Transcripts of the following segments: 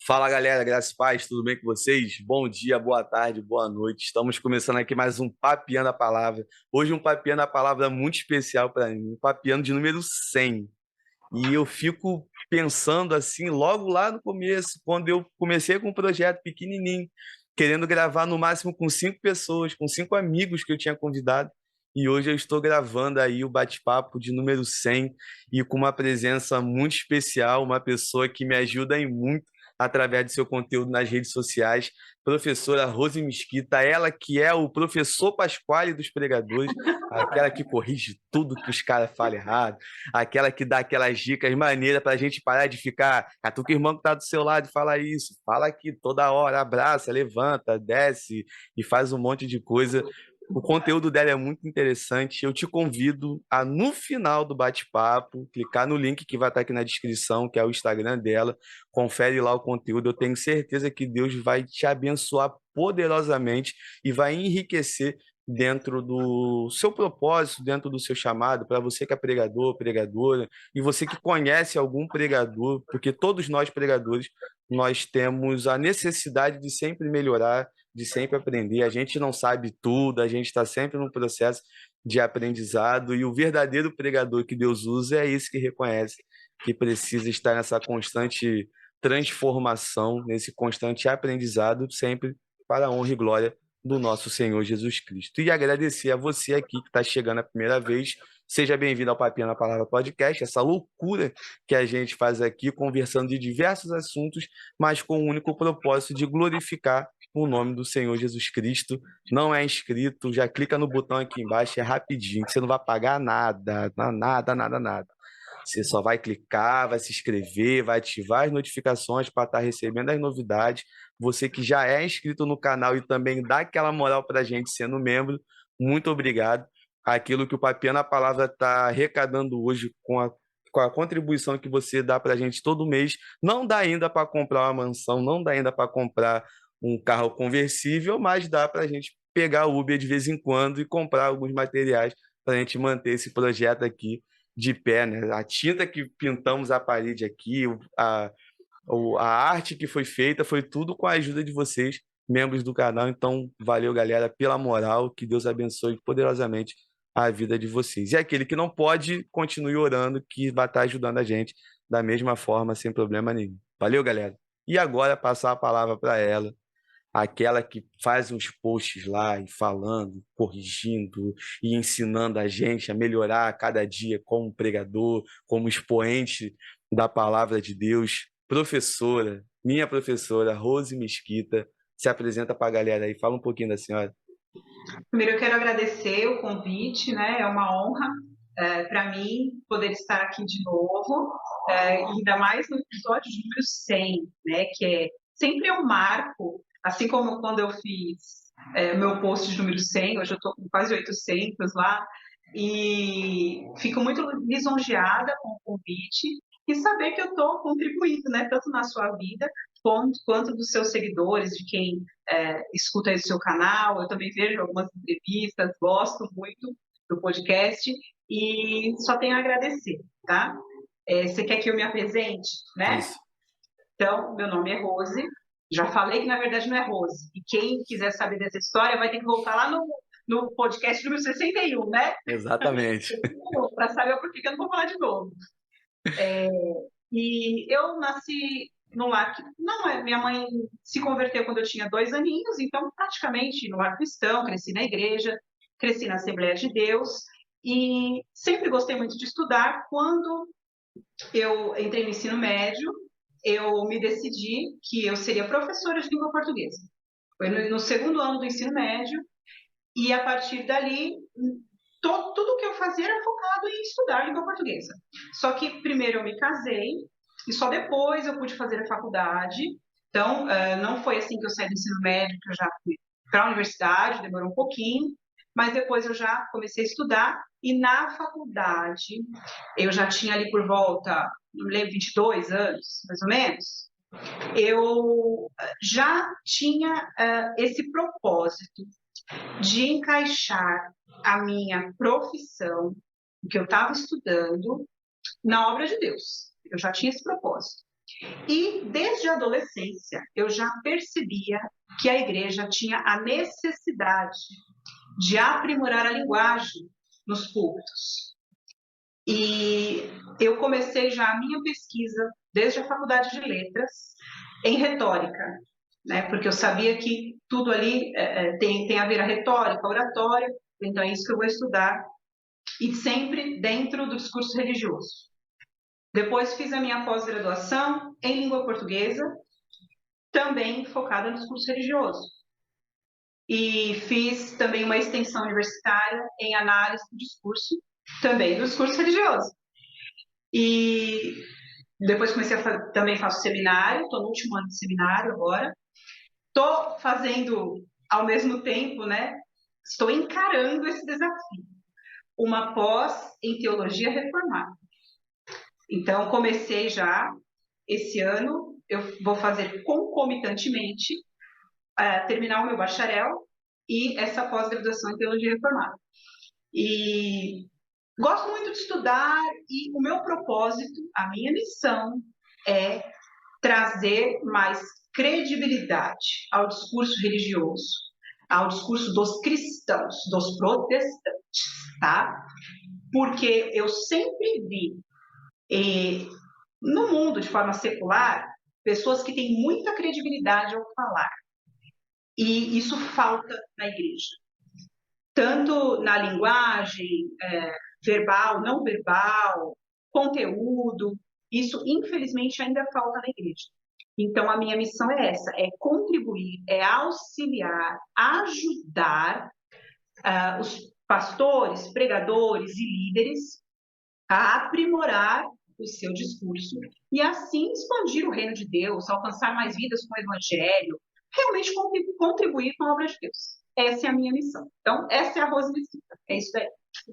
Fala galera, graças e paz, tudo bem com vocês? Bom dia, boa tarde, boa noite. Estamos começando aqui mais um Papeando a Palavra. Hoje um Papeando a Palavra muito especial para mim, um Papeando de número 100. E eu fico pensando assim, logo lá no começo, quando eu comecei com um projeto pequenininho, querendo gravar no máximo com 5 pessoas, com 5 amigos que eu tinha convidado. E hoje eu estou gravando aí o bate-papo de número 100 e com uma presença muito especial, uma pessoa que me ajuda em muito através do seu conteúdo nas redes sociais, professora Rose Mesquita, ela que é o professor Pasquale dos pregadores, aquela que corrige tudo que os caras falam errado, aquela que dá aquelas dicas maneiras para a gente parar de ficar, catuca o irmão que está do seu lado e fala isso, fala aqui toda hora, abraça, levanta, desce e faz um monte de coisa. O conteúdo dela é muito interessante. Eu te convido a, no final do bate-papo, clicar no link que vai estar aqui na descrição, que é o Instagram dela. Confere lá o conteúdo. Eu tenho certeza que Deus vai te abençoar poderosamente e vai enriquecer dentro do seu propósito, dentro do seu chamado, para você que é pregador, pregadora, e você que conhece algum pregador, porque todos nós pregadores, nós temos a necessidade de sempre melhorar, de sempre aprender. A gente não sabe tudo, a gente está sempre no processo de aprendizado, e o verdadeiro pregador que Deus usa é esse que reconhece que precisa estar nessa constante transformação, nesse constante aprendizado, sempre para a honra e glória do nosso Senhor Jesus Cristo. E agradecer a você aqui que está chegando a primeira vez. Seja bem-vindo ao Papinha na Palavra Podcast, essa loucura que a gente faz aqui, conversando de diversos assuntos, mas com o único propósito de glorificar o nome do Senhor Jesus Cristo. Não é inscrito, já clica no botão aqui embaixo, é rapidinho, que você não vai pagar nada, nada, nada, nada. Você só vai clicar, vai se inscrever, vai ativar as notificações para estar recebendo as novidades. Você que já é inscrito no canal e também dá aquela moral para a gente sendo membro, muito obrigado. Aquilo que o Papiando na Palavra está arrecadando hoje com a contribuição que você dá para a gente todo mês, não dá ainda para comprar uma mansão, não dá ainda para comprar um carro conversível, mas dá para a gente pegar o Uber de vez em quando e comprar alguns materiais para a gente manter esse projeto aqui de pé, né? A tinta que pintamos a parede aqui, a arte que foi feita, foi tudo com a ajuda de vocês, membros do canal. Então, valeu, galera, pela moral. Que Deus abençoe poderosamente a vida de vocês. E aquele que não pode, continue orando, que vai estar ajudando a gente da mesma forma, sem problema nenhum. Valeu, galera. E agora, passar a palavra para ela, aquela que faz uns posts lá e falando, corrigindo e ensinando a gente a melhorar a cada dia como pregador, como expoente da palavra de Deus. Professora, minha professora, Rose Mesquita, se apresenta para a galera aí, fala um pouquinho da senhora. Primeiro, eu quero agradecer o convite, né? É uma honra para mim poder estar aqui de novo, ainda mais no episódio de número 100, né? Que é sempre um marco, assim como quando eu fiz meu post de número 100, hoje eu estou com quase 800 lá, e fico muito lisonjeada com o convite e saber que eu estou contribuindo, né? Tanto na sua vida quanto dos seus seguidores, de quem escuta aí o seu canal. Eu também vejo algumas entrevistas, gosto muito do podcast e só tenho a agradecer, tá? Você quer que eu me apresente, né? Isso. Então, meu nome é Rose, já falei que na verdade não é Rose, e quem quiser saber dessa história vai ter que voltar lá no podcast número 61, né? Exatamente. Para saber por que eu não vou falar de novo. E eu nasci no lar que não é. Minha mãe se converteu quando eu tinha 2 aninhos, então praticamente no lar cristão, cresci na igreja, cresci na Assembleia de Deus e sempre gostei muito de estudar. Quando eu entrei no ensino médio, eu me decidi que eu seria professora de língua portuguesa. Foi no segundo ano do ensino médio e a partir dali tudo que eu fazia era focado em estudar língua portuguesa. Só que primeiro eu me casei e só depois eu pude fazer a faculdade. Então, não foi assim que eu saí do ensino médio, que eu já fui para a universidade, demorou um pouquinho, mas depois eu já comecei a estudar e na faculdade eu já tinha ali por volta, não me lembro, 22 anos, mais ou menos, eu já tinha esse propósito de encaixar a minha profissão, o que eu estava estudando, na obra de Deus. Eu já tinha esse propósito. E desde a adolescência eu já percebia que a igreja tinha a necessidade de aprimorar a linguagem nos púlpitos. E eu comecei já a minha pesquisa desde a faculdade de letras em retórica, né? Porque eu sabia que tudo ali tem a ver a retórica, a oratória, então é isso que eu vou estudar, e sempre dentro do discurso religioso. Depois fiz a minha pós-graduação em língua portuguesa, também focada no discurso religioso. E fiz também uma extensão universitária em análise do discurso, também do discurso religioso. E depois também faço seminário, estou no último ano de seminário agora. Estou fazendo, ao mesmo tempo, né? Estou encarando esse desafio, uma pós em teologia reformada. Então, comecei já esse ano, eu vou fazer concomitantemente terminar o meu bacharel e essa pós-graduação em teologia reformada. E gosto muito de estudar e o meu propósito, a minha missão é trazer mais credibilidade ao discurso religioso, ao discurso dos cristãos, dos protestantes, tá? Porque eu sempre vi no mundo, de forma secular, pessoas que têm muita credibilidade ao falar. E isso falta na igreja. Tanto na linguagem verbal, não verbal, conteúdo, isso infelizmente ainda falta na igreja. Então a minha missão é essa, é contribuir, é auxiliar, ajudar os pastores, pregadores e líderes a aprimorar o seu discurso e assim expandir o reino de Deus, alcançar mais vidas com o evangelho, realmente contribuir com a obra de Deus. Essa é a minha missão. Então, essa é a Rose Mesquita. É isso aí.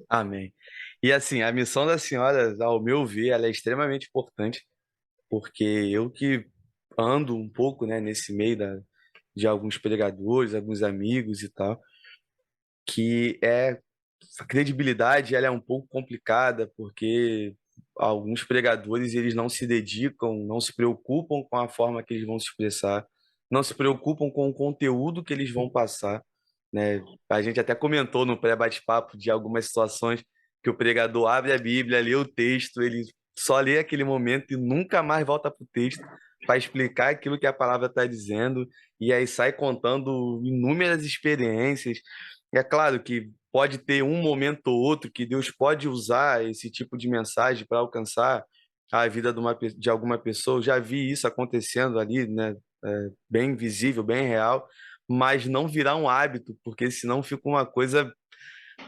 Amém. E assim, a missão da senhora, ao meu ver, ela é extremamente importante, porque eu que ando um pouco, né, nesse meio de alguns pregadores, alguns amigos e tal, que a credibilidade ela é um pouco complicada, porque alguns pregadores eles não se dedicam, não se preocupam com a forma que eles vão se expressar, não se preocupam com o conteúdo que eles vão passar, né? A gente até comentou no pré-bate-papo de algumas situações que o pregador abre a Bíblia, lê o texto, ele só lê aquele momento e nunca mais volta para o texto para explicar aquilo que a palavra está dizendo, e aí sai contando inúmeras experiências. É claro que pode ter um momento ou outro que Deus pode usar esse tipo de mensagem para alcançar a vida de alguma pessoa. Eu já vi isso acontecendo ali, né? Bem visível, bem real, mas não virar um hábito, porque senão fica uma coisa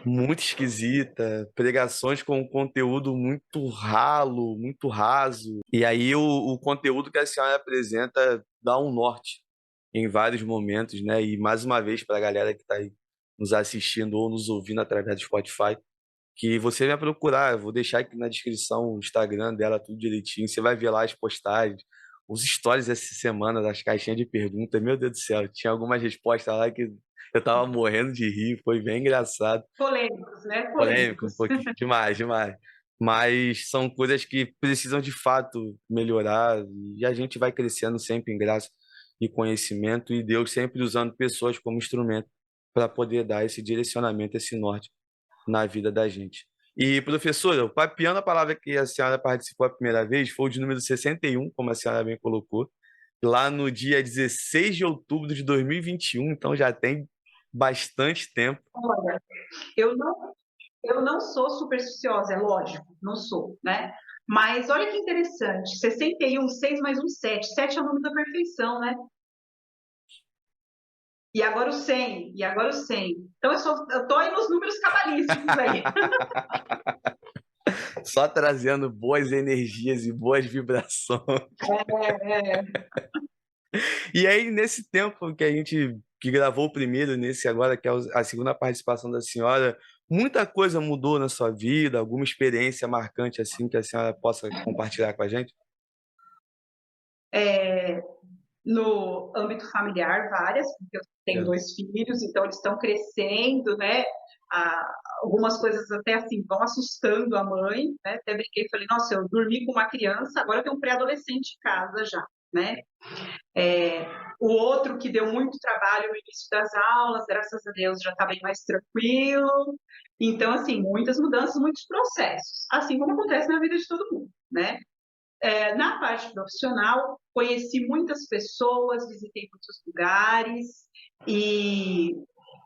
muito esquisita, pregações com um conteúdo muito ralo, muito raso. E aí o conteúdo que a senhora apresenta dá um norte em vários momentos, né? E mais uma vez, para a galera que está aí nos assistindo ou nos ouvindo através do Spotify, que você vai procurar, eu vou deixar aqui na descrição o Instagram dela, tudo direitinho, você vai ver lá as postagens, os stories essa semana das caixinhas de perguntas, meu Deus do céu, tinha algumas respostas lá que eu tava morrendo de rir, foi bem engraçado. Polêmicos, né? Polêmico, um Polêmicos. pouquinho, demais, demais. Mas são coisas que precisam de fato melhorar e a gente vai crescendo sempre em graça e conhecimento e Deus sempre usando pessoas como instrumento para poder dar esse direcionamento, esse norte na vida da gente. E, professora, o Papiando, a palavra que a senhora participou a primeira vez foi o de número 61, como a senhora bem colocou, lá no dia 16 de outubro de 2021, então já tem bastante tempo. Olha, eu não sou supersticiosa, é lógico, não sou, né? Mas olha que interessante, 61, 6 mais 1, 7. 7 é o número da perfeição, né? E agora o 100, e agora o 100. Então eu tô aí nos números cabalísticos aí. Só trazendo boas energias e boas vibrações. É. E aí, nesse tempo que a gente que gravou o primeiro, nesse agora, que é a segunda participação da senhora, muita coisa mudou na sua vida, alguma experiência marcante assim que a senhora possa compartilhar com a gente? No âmbito familiar, várias, porque eu tenho É. 2 filhos, então eles estão crescendo, né? algumas coisas até assim vão assustando a mãe, né? Até brinquei, falei, nossa, eu dormi com uma criança, agora eu tenho um pré-adolescente em casa já, né? O outro que deu muito trabalho no início das aulas, graças a Deus já está bem mais tranquilo. Então, assim, muitas mudanças, muitos processos, assim como acontece na vida de todo mundo, né? Na parte profissional, conheci muitas pessoas, visitei muitos lugares e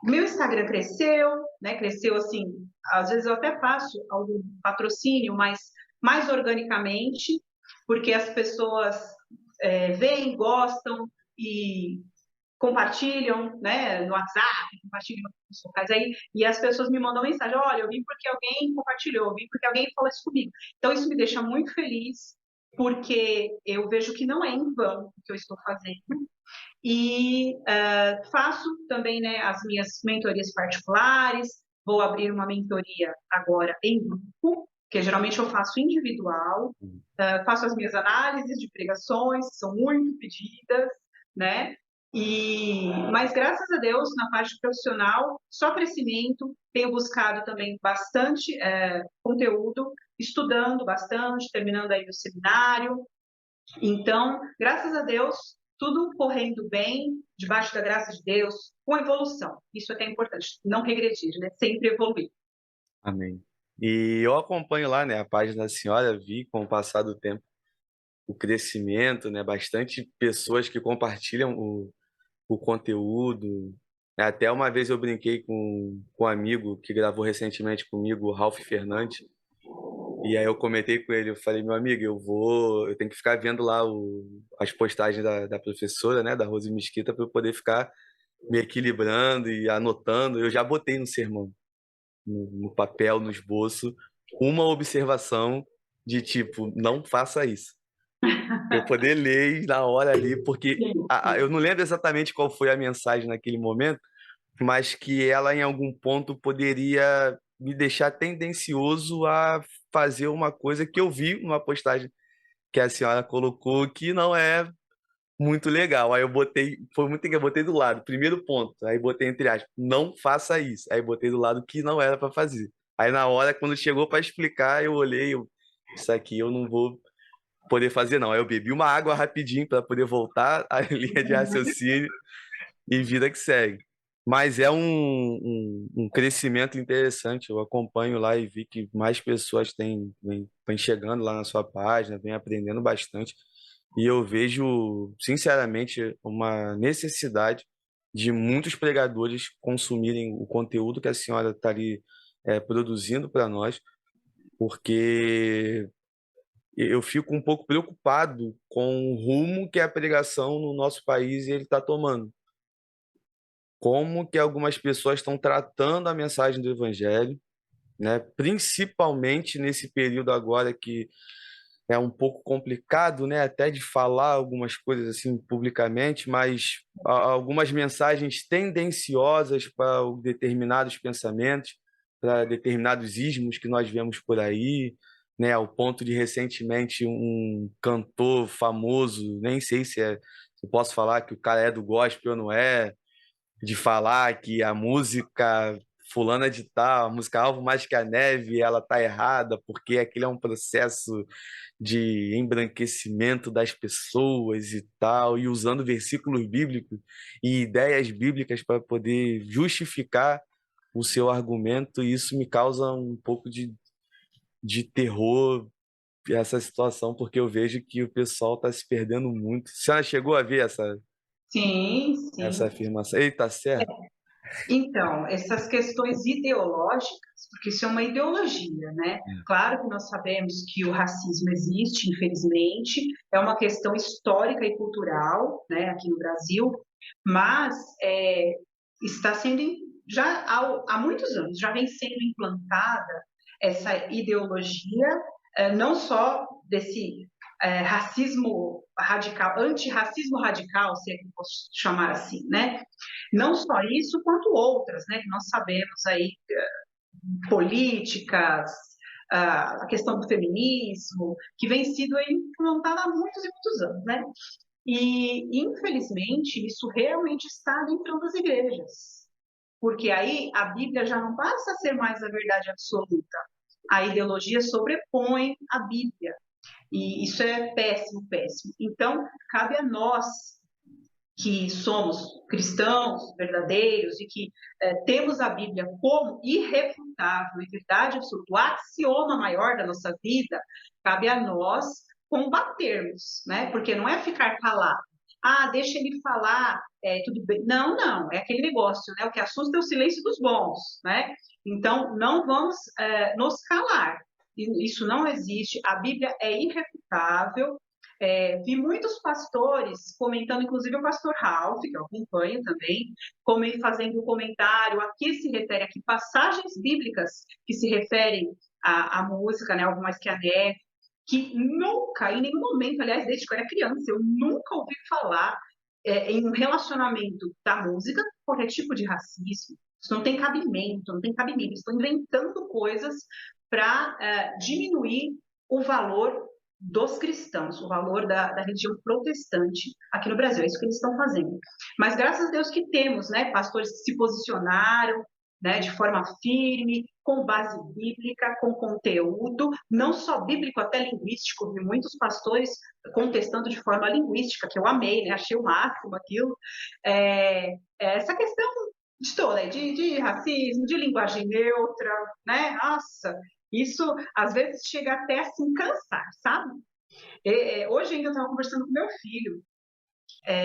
meu Instagram cresceu, né? Cresceu assim, às vezes eu até faço algum patrocínio, mas mais organicamente, porque as pessoas veem, gostam e compartilham, né, no WhatsApp, compartilham nos locais aí, e as pessoas me mandam mensagem, olha, eu vim porque alguém compartilhou, eu vim porque alguém falou isso comigo. Então, isso me deixa muito feliz, porque eu vejo que não é em vão o que eu estou fazendo, e faço também, né, as minhas mentorias particulares, vou abrir uma mentoria agora em grupo, que geralmente eu faço individual, faço as minhas análises de pregações, que são muito pedidas, né? Mas graças a Deus, na parte profissional, só crescimento, tenho buscado também bastante conteúdo, estudando bastante, terminando aí o seminário. Então, graças a Deus, tudo correndo bem, debaixo da graça de Deus, com evolução. Isso é que é importante, não regredir, né? Sempre evoluir. Amém. E eu acompanho lá, né, a página da senhora, vi com o passar do tempo o crescimento, né, bastante pessoas que compartilham o conteúdo. Até uma vez eu brinquei com um amigo que gravou recentemente comigo, o Ralph Fernandes, e aí eu comentei com ele, eu falei, meu amigo, eu tenho que ficar vendo lá as postagens da professora, né, da Rose Mesquita, para eu poder ficar me equilibrando e anotando. Eu já botei no sermão, no papel, no esboço, uma observação de tipo, não faça isso. Eu poder ler na hora ali, porque Sim, eu sim. não lembro exatamente qual foi a mensagem naquele momento, mas que ela em algum ponto poderia me deixar tendencioso a fazer uma coisa que eu vi numa postagem que a senhora colocou que não é muito legal. Aí eu botei, foi muito que eu botei do lado, primeiro ponto, aí botei entre aspas, não faça isso. Aí botei do lado que não era para fazer. Aí na hora, quando chegou para explicar, eu olhei, isso aqui eu não vou poder fazer não. Aí eu bebi uma água rapidinho para poder voltar à linha de raciocínio e vida que segue. Mas é um crescimento interessante. Eu acompanho lá e vi que mais pessoas vêm chegando lá na sua página, vêm aprendendo bastante. E eu vejo, sinceramente, uma necessidade de muitos pregadores consumirem o conteúdo que a senhora está ali produzindo para nós, porque eu fico um pouco preocupado com o rumo que a pregação no nosso país ele está tomando. Como que algumas pessoas estão tratando a mensagem do evangelho, né? Principalmente nesse período agora que é um pouco complicado, né? Até de falar algumas coisas assim publicamente, mas algumas mensagens tendenciosas para determinados pensamentos, para determinados ismos que nós vemos por aí, né? Ao ponto de recentemente um cantor famoso, nem sei se eu posso falar que o cara é do gospel ou não é, de falar que a música fulana de tal, a música Alvo Mais Que a Neve, ela tá errada, porque aquilo é um processo de embranquecimento das pessoas e tal, e usando versículos bíblicos e ideias bíblicas para poder justificar o seu argumento, e isso me causa um pouco de terror essa situação, porque eu vejo que o pessoal está se perdendo muito. A senhora chegou a ver Sim, essa sim. afirmação? Eita, certo? Então, essas questões ideológicas, porque isso é uma ideologia, né? Claro que nós sabemos que o racismo existe, infelizmente, é uma questão histórica e cultural, né, aqui no Brasil, mas está sendo, já há muitos anos, já vem sendo implantada essa ideologia, não só desse racismo radical, antirracismo radical, se é que eu posso chamar assim, né? Não só isso, quanto outras, né? Que nós sabemos aí, políticas, a questão do feminismo, que vem sido implantada há muitos e muitos anos, né? E, infelizmente, isso realmente está dentro das igrejas. porque aí a Bíblia já não passa a ser mais a verdade absoluta. A ideologia sobrepõe a Bíblia. E isso é péssimo, péssimo. Então, cabe a nós, que somos cristãos verdadeiros e que temos a Bíblia como irrefutável e verdade absoluta, o axioma maior da nossa vida, cabe a nós combatermos, né? Porque não é ficar calado. Ah, deixa ele falar, tudo bem. Não, não, é aquele negócio, né? O que assusta é o silêncio dos bons, né? Então, não vamos nos calar. Isso não existe, a Bíblia é irrefutável. Vi muitos pastores comentando, inclusive o pastor Ralph, que eu acompanho também, fazendo um comentário a que se refere aqui, passagens bíblicas que se referem à música, né, algo mais que a neve, que nunca, em nenhum momento, aliás, desde que eu era criança, eu nunca ouvi falar em um relacionamento da música qualquer tipo de racismo. Isso não tem cabimento, não tem cabimento. Estão inventando coisas para diminuir o valor dos cristãos, o valor da religião protestante aqui no Brasil. É isso que eles estão fazendo. Mas graças a Deus que temos, né, pastores que se posicionaram, né, de forma firme, com base bíblica, com conteúdo, não só bíblico, até linguístico. Vi muitos pastores contestando de forma linguística, que eu amei, né, achei o máximo aquilo. Essa questão de toda, de racismo, de linguagem neutra, né? Nossa, isso às vezes chega até a se cansar, sabe? Hoje ainda eu estava conversando com meu filho,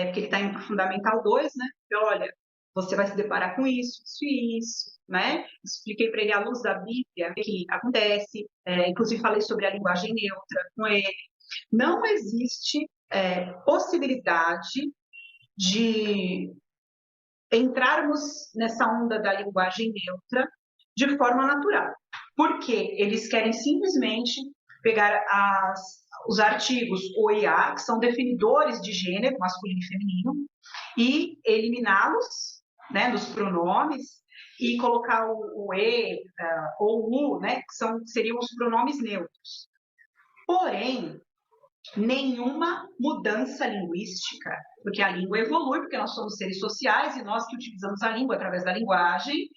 porque ele está indo para o Fundamental 2, né? Olha, você vai se deparar com isso, isso e isso, né? Expliquei para ele à luz da Bíblia o que acontece, inclusive falei sobre a linguagem neutra com ele. Não existe possibilidade de entrarmos nessa onda da linguagem neutra de forma natural, porque eles querem simplesmente pegar os artigos OIA, que são definidores de gênero, masculino e feminino, e eliminá-los, né, dos pronomes, e colocar o E ou o U, né, que seriam os pronomes neutros. Porém, nenhuma mudança linguística, porque a língua evolui, porque nós somos seres sociais e nós que utilizamos a língua através da linguagem,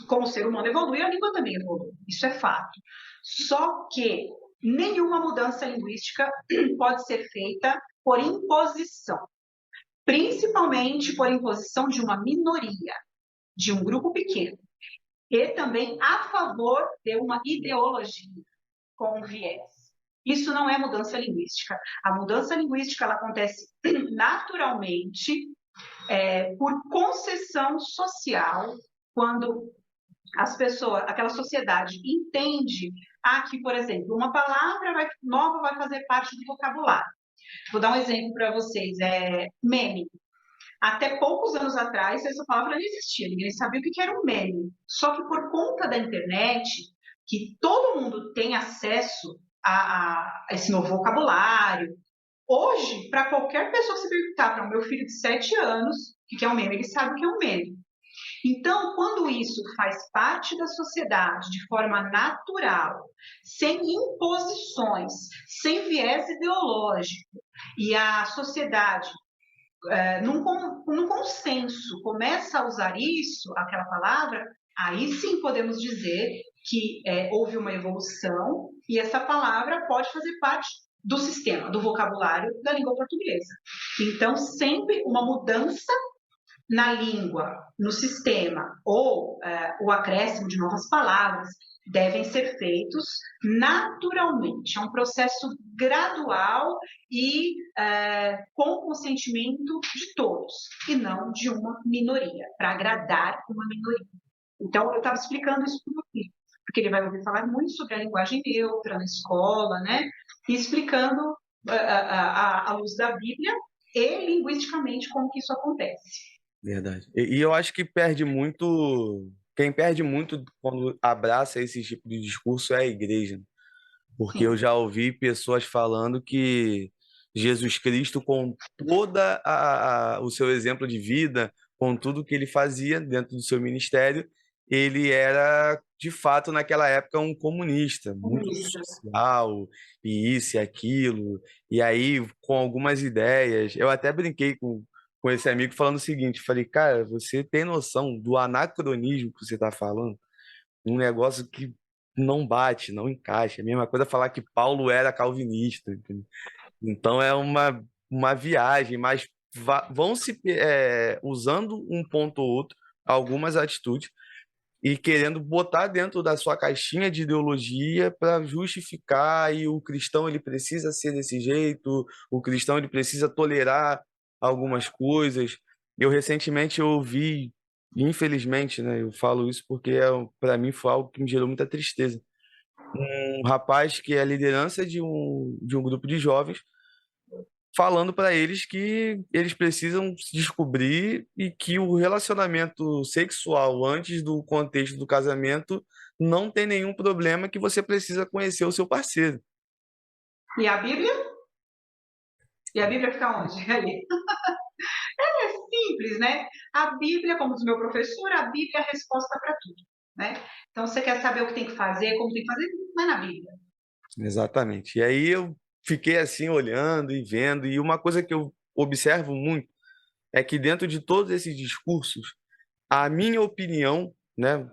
como o ser humano evolui, a língua também evolui. Isso é fato. Só que nenhuma mudança linguística pode ser feita por imposição, principalmente por imposição de uma minoria, de um grupo pequeno, e também a favor de uma ideologia com viés. Isso não é mudança linguística. A mudança linguística ela acontece naturalmente por concessão social, quando as pessoas, aquela sociedade entende que, por exemplo, uma palavra nova vai fazer parte do vocabulário. Vou dar um exemplo para vocês, meme. Até poucos anos atrás, essa palavra não existia, ninguém sabia o que era um meme. Só que por conta da internet, que todo mundo tem acesso a esse novo vocabulário, hoje, para qualquer pessoa se perguntar para o meu filho de 7 anos o que é um meme, ele sabe o que é um meme. Então, quando isso faz parte da sociedade de forma natural, sem imposições, sem viés ideológico, e a sociedade, num consenso, começa a usar isso, aquela palavra, aí sim podemos dizer que houve uma evolução e essa palavra pode fazer parte do sistema, do vocabulário da língua portuguesa. Então, sempre uma mudança na língua, no sistema, ou o acréscimo de novas palavras, devem ser feitos naturalmente. É um processo gradual e com consentimento de todos, e não de uma minoria, para agradar uma minoria. Então, eu estava explicando isso para o meu filho, porque ele vai ouvir falar muito sobre a linguagem neutra na escola, né? E explicando à luz da Bíblia e linguisticamente como que isso acontece. Verdade. E eu acho que perde muito. Quem perde muito quando abraça esse tipo de discurso é a igreja. Porque eu Sim. já ouvi pessoas falando que Jesus Cristo, com toda o seu exemplo de vida, com tudo que ele fazia dentro do seu ministério, ele era, de fato, naquela época, um comunista, muito Comunista. social, e isso e aquilo. E aí, com algumas ideias, eu até brinquei com com esse amigo falando o seguinte, falei, cara, você tem noção do anacronismo que você está falando? Um negócio que não bate, não encaixa. É a mesma coisa falar que Paulo era calvinista, entendeu? Então é uma viagem, mas vão se usando um ponto ou outro, algumas atitudes, e querendo botar dentro da sua caixinha de ideologia para justificar e o cristão ele precisa ser desse jeito, o cristão ele precisa tolerar algumas coisas. Eu recentemente ouvi, infelizmente, né, eu falo isso porque para mim foi algo que me gerou muita tristeza. Um rapaz que é a liderança de um grupo de jovens falando para eles que eles precisam se descobrir e que o relacionamento sexual antes do contexto do casamento não tem nenhum problema, que você precisa conhecer o seu parceiro. E a Bíblia? E a Bíblia fica onde? Ali. É simples, né? A Bíblia, como diz meu professor, a Bíblia é a resposta para tudo, né? Então, você quer saber o que tem que fazer, como tem que fazer, não é na Bíblia. Exatamente. E aí eu fiquei assim olhando e vendo, e uma coisa que eu observo muito é que dentro de todos esses discursos, a minha opinião, né,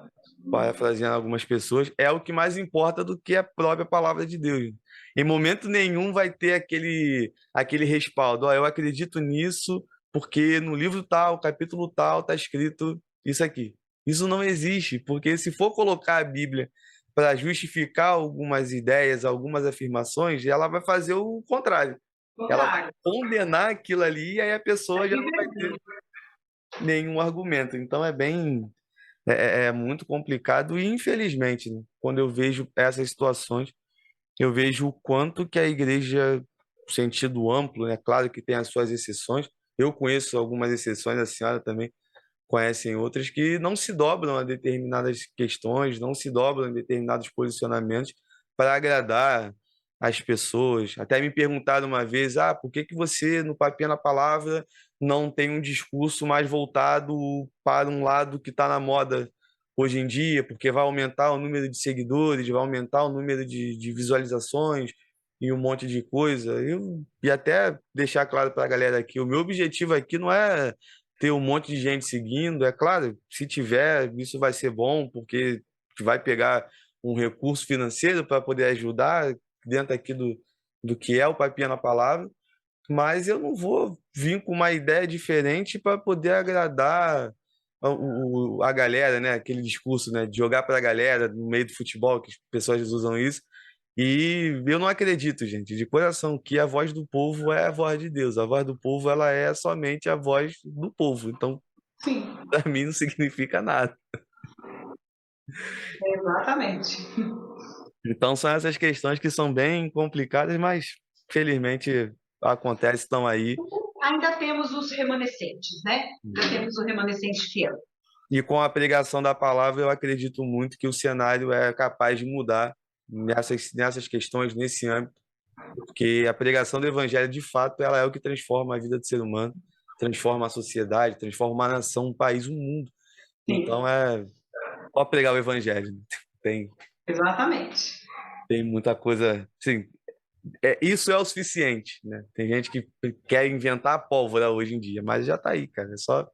parafraseando algumas pessoas, é o que mais importa do que a própria palavra de Deus. Em momento nenhum vai ter aquele respaldo. Ó, eu acredito nisso porque no livro tal, capítulo tal, está escrito isso aqui. Isso não existe, porque se for colocar a Bíblia para justificar algumas ideias, algumas afirmações, ela vai fazer o contrário. Ela vai Contrário. condenar aquilo ali e aí a A pessoa já não Bíblia vai ter nenhum argumento. Então é muito complicado e infelizmente, né, quando eu vejo essas situações, eu vejo o quanto que a igreja, sentido amplo, né, claro que tem as suas exceções. Eu conheço algumas exceções, a senhora também conhecem outras que não se dobram a determinadas questões, não se dobram a determinados posicionamentos para agradar as pessoas. Até me perguntaram uma vez, por que que você, no Papinha na Palavra, não tem um discurso mais voltado para um lado que está na moda hoje em dia, porque vai aumentar o número de seguidores, vai aumentar o número de visualizações e um monte de coisa. E até deixar claro para a galera aqui, o meu objetivo aqui não é ter um monte de gente seguindo. É claro, se tiver, isso vai ser bom, porque vai pegar um recurso financeiro para poder ajudar dentro aqui do que é o Papinha na Palavra, mas eu não vou vir com uma ideia diferente para poder agradar a galera, né? Aquele discurso, né? De jogar para a galera no meio do futebol, que as pessoas usam isso. E eu não acredito, gente, de coração, que a voz do povo é a voz de Deus. A voz do povo, ela é somente a voz do povo. Então, Sim, para mim, não significa nada. exatamente. Então, são essas questões que são bem complicadas, mas felizmente acontece, estão aí. Ainda temos os remanescentes, né? Ainda temos o remanescente fiel. E com a pregação da palavra, eu acredito muito que o cenário é capaz de mudar nessas questões, nesse âmbito, porque a pregação do evangelho, de fato, ela é o que transforma a vida do ser humano, transforma a sociedade, transforma uma nação, um país, um mundo. Sim, Então, é só pregar o evangelho. Tem, exatamente. tem muita coisa. Sim, isso é o suficiente, né? Tem gente que quer inventar a pólvora hoje em dia, mas já está aí, cara. É só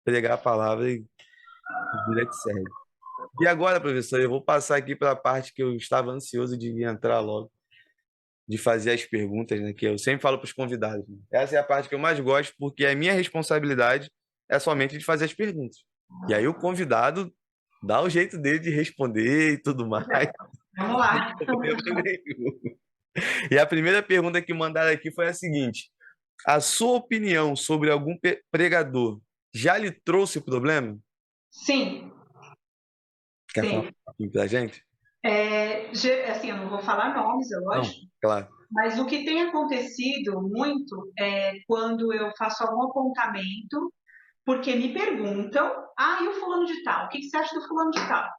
pregar a palavra e vida que segue. E agora, professor, eu vou passar aqui para a parte que eu estava ansioso de entrar logo, de fazer as perguntas, né? Que eu sempre falo para os convidados, né? Essa é a parte que eu mais gosto, porque a minha responsabilidade é somente de fazer as perguntas. E aí o convidado dá o jeito dele de responder e tudo mais, Vamos lá. sem problema nenhum. E a primeira pergunta que mandaram aqui foi a seguinte: a sua opinião sobre algum pregador já lhe trouxe problema? Sim, Quer falar sim. um pouquinho para a gente? Assim, eu não vou falar nomes, é Não, lógico, claro. mas o que tem acontecido muito é quando eu faço algum apontamento, porque me perguntam, e o fulano de tal? O que você acha do fulano de tal?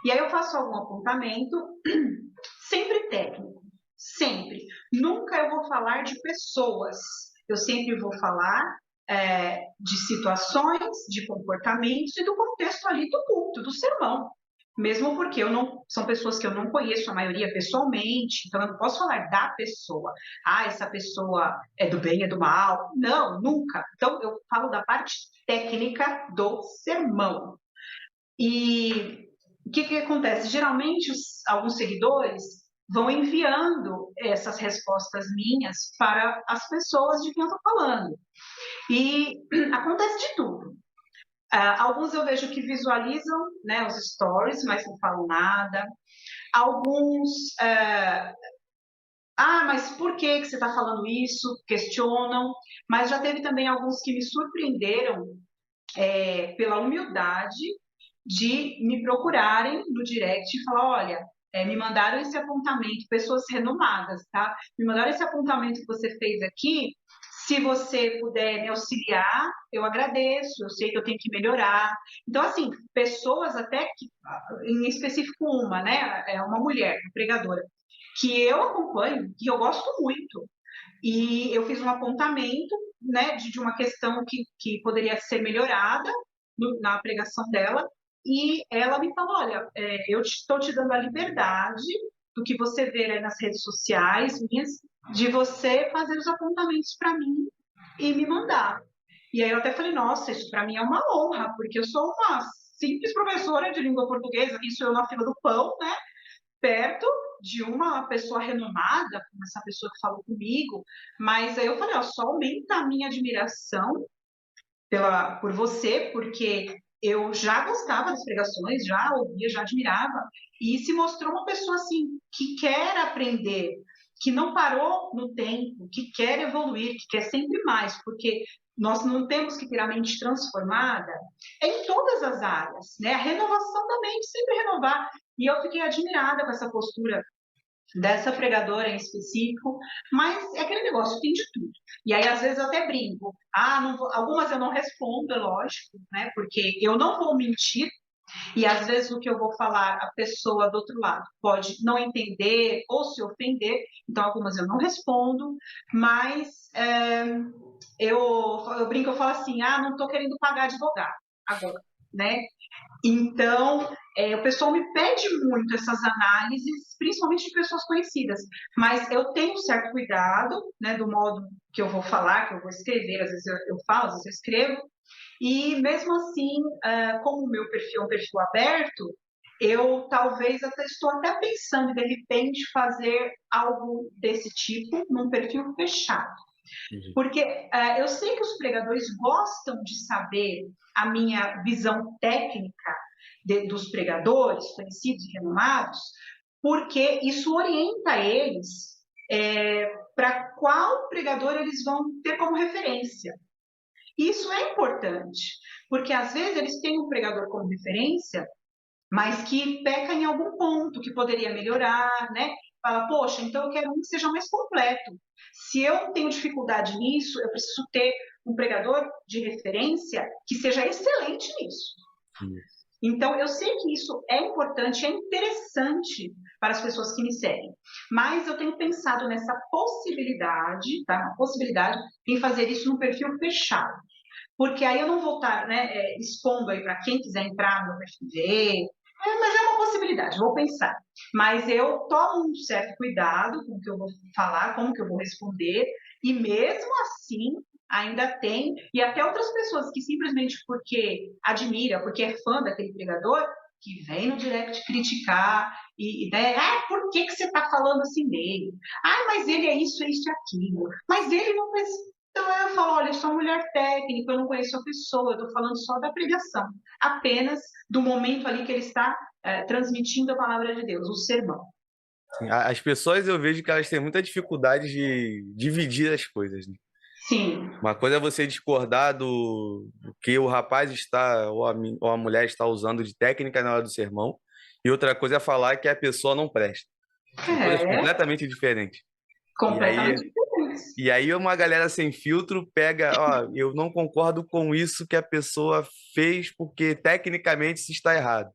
E aí eu faço algum apontamento, sempre técnico, sempre. Nunca eu vou falar de pessoas, eu sempre vou falar de situações, de comportamentos e do contexto ali do culto, do sermão. mesmo porque são pessoas que eu não conheço a maioria pessoalmente, então eu não posso falar da pessoa. Ah, essa pessoa é do bem, é do mal. Não, nunca. Então eu falo da parte técnica do sermão. E o que acontece? Geralmente alguns seguidores vão enviando essas respostas minhas para as pessoas de quem eu estou falando. E acontece de tudo. Alguns eu vejo que visualizam, né, os stories, mas não falam nada. Alguns, mas por que você está falando isso? Questionam. Mas já teve também alguns que me surpreenderam pela humildade de me procurarem no direct e falar, olha, me mandaram esse apontamento, pessoas renomadas, tá? Me mandaram esse apontamento que você fez aqui. Se você puder me auxiliar, eu agradeço. Eu sei que eu tenho que melhorar. Então, assim, pessoas até que, em específico uma, né? É uma mulher, uma pregadora, que eu acompanho, que eu gosto muito. E eu fiz um apontamento, né, de uma questão que poderia ser melhorada na pregação dela, e ela me falou, olha, eu estou te dando a liberdade do que você vê, né, nas redes sociais minhas, de você fazer os apontamentos para mim e me mandar. E aí eu até falei, nossa, isso para mim é uma honra, porque eu sou uma simples professora de língua portuguesa, isso eu na fila do pão, né, perto de uma pessoa renomada, como essa pessoa que falou comigo, mas aí eu falei, ó, só aumenta a minha admiração por você, porque eu já gostava das pregações, já ouvia, já admirava, e se mostrou uma pessoa assim que quer aprender, que não parou no tempo, que quer evoluir, que quer sempre mais, porque nós não temos que ter a mente transformada em todas as áreas, né? A renovação da mente, sempre renovar. E eu fiquei admirada com essa postura dessa pregadora em específico, mas é aquele negócio, tem de tudo. E aí, às vezes, eu até brinco. Algumas eu não respondo, é lógico, né? Porque eu não vou mentir, e às vezes o que eu vou falar, a pessoa do outro lado pode não entender ou se ofender, então algumas eu não respondo, mas eu brinco, eu falo assim, não estou querendo pagar advogado agora, né? Então, o pessoal me pede muito essas análises, principalmente de pessoas conhecidas, mas eu tenho um certo cuidado, né, do modo que eu vou falar, que eu vou escrever, às vezes eu falo, às vezes eu escrevo, e mesmo assim, como o meu perfil é um perfil aberto, eu talvez estou até pensando em, de repente, fazer algo desse tipo num perfil fechado. Porque eu sei que os pregadores gostam de saber a minha visão técnica dos pregadores, conhecidos e renomados, porque isso orienta eles para qual pregador eles vão ter como referência. Isso é importante, porque às vezes eles têm um pregador como referência, mas que peca em algum ponto, que poderia melhorar, né? Fala, poxa, então eu quero um que seja mais completo. Se eu tenho dificuldade nisso, eu preciso ter um pregador de referência que seja excelente nisso. Então, eu sei que isso é importante, é interessante para as pessoas que me seguem, mas eu tenho pensado nessa possibilidade, tá? Uma possibilidade em fazer isso num perfil fechado. Porque aí eu não vou estar, né, expondo aí para quem quiser entrar no meu perfil ver, mas é uma possibilidade, vou pensar. Mas eu tomo um certo cuidado com o que eu vou falar, como que eu vou responder, e mesmo assim ainda tem, e até outras pessoas que simplesmente porque admira, porque é fã daquele pregador, que vem no direct criticar né, por que você está falando assim dele? Mas ele é isso e aquilo. Mas ele não fez. Então eu falo, olha, eu sou uma mulher técnica, eu não conheço a pessoa, eu estou falando só da pregação, apenas do momento ali que ele está transmitindo a palavra de Deus, o sermão. As pessoas eu vejo que elas têm muita dificuldade de dividir as coisas, né? Sim. Uma coisa é você discordar do que o rapaz está ou a mulher está usando de técnica na hora do sermão, e outra coisa é falar que a pessoa não presta. São coisas completamente diferentes. Completamente diferentes. E aí uma galera sem filtro pega, eu não concordo com isso que a pessoa fez porque tecnicamente isso está errado.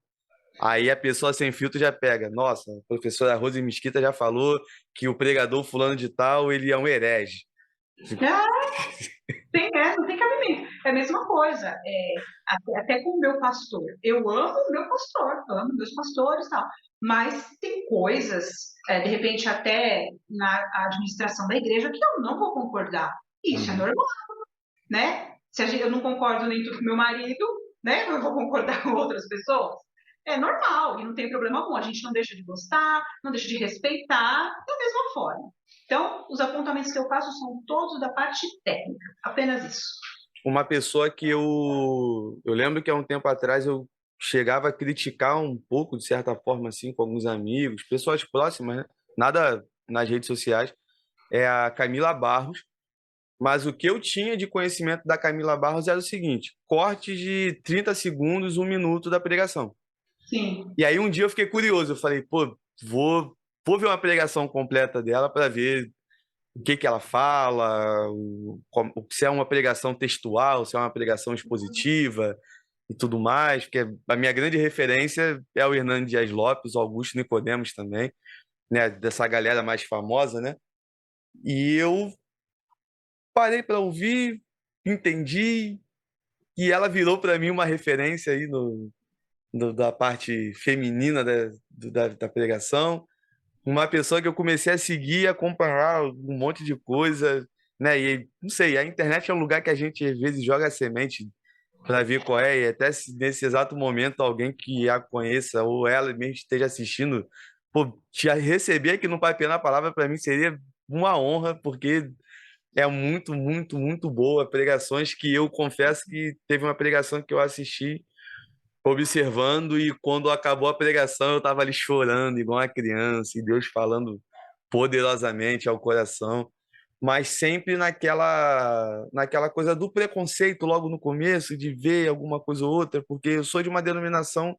Aí a pessoa sem filtro já pega, nossa, a professora Rose Mesquita já falou que o pregador fulano de tal, ele é um herege. Não tem cabimento. É a mesma coisa. Até com o meu pastor. Eu amo o meu pastor, amo meus pastores e tal. Mas tem coisas, de repente, até na administração da igreja, que eu não vou concordar. Isso é normal, né? Se eu não concordo nem tudo com meu marido, né? Eu vou concordar com outras pessoas. É normal e não tem problema algum. A gente não deixa de gostar, não deixa de respeitar, da mesma forma. Então, os apontamentos que eu faço são todos da parte técnica, apenas isso. Uma pessoa que eu lembro que há um tempo atrás eu chegava a criticar um pouco, de certa forma, assim, com alguns amigos, pessoas próximas, né? Nada nas redes sociais, é a Camila Barros. Mas o que eu tinha de conhecimento da Camila Barros era o seguinte: cortes de 30 segundos, 1 minuto da pregação. Sim. E aí um dia eu fiquei curioso, eu falei, pô, vou ver uma pregação completa dela para ver o que ela fala, se é uma pregação textual, se é uma pregação expositiva e tudo mais, porque a minha grande referência é o Hernando Dias Lopes, o Augusto Nicodemos também, né, dessa galera mais famosa, né? E eu parei para ouvir, entendi, e ela virou para mim uma referência aí da parte feminina da pregação, uma pessoa que eu comecei a seguir, acompanhar um monte de coisa, né? E não sei, a internet é um lugar que a gente às vezes joga a semente para ver qual é, e até se nesse exato momento alguém que a conheça ou ela mesmo esteja assistindo, pô, te receber aqui no Papel na Palavra para mim seria uma honra, porque é muito, muito, muito boa. Pregações que eu confesso que teve uma pregação que eu assisti observando e quando acabou a pregação eu estava ali chorando igual uma criança e Deus falando poderosamente ao coração, mas sempre naquela coisa do preconceito logo no começo, de ver alguma coisa ou outra, porque eu sou de uma denominação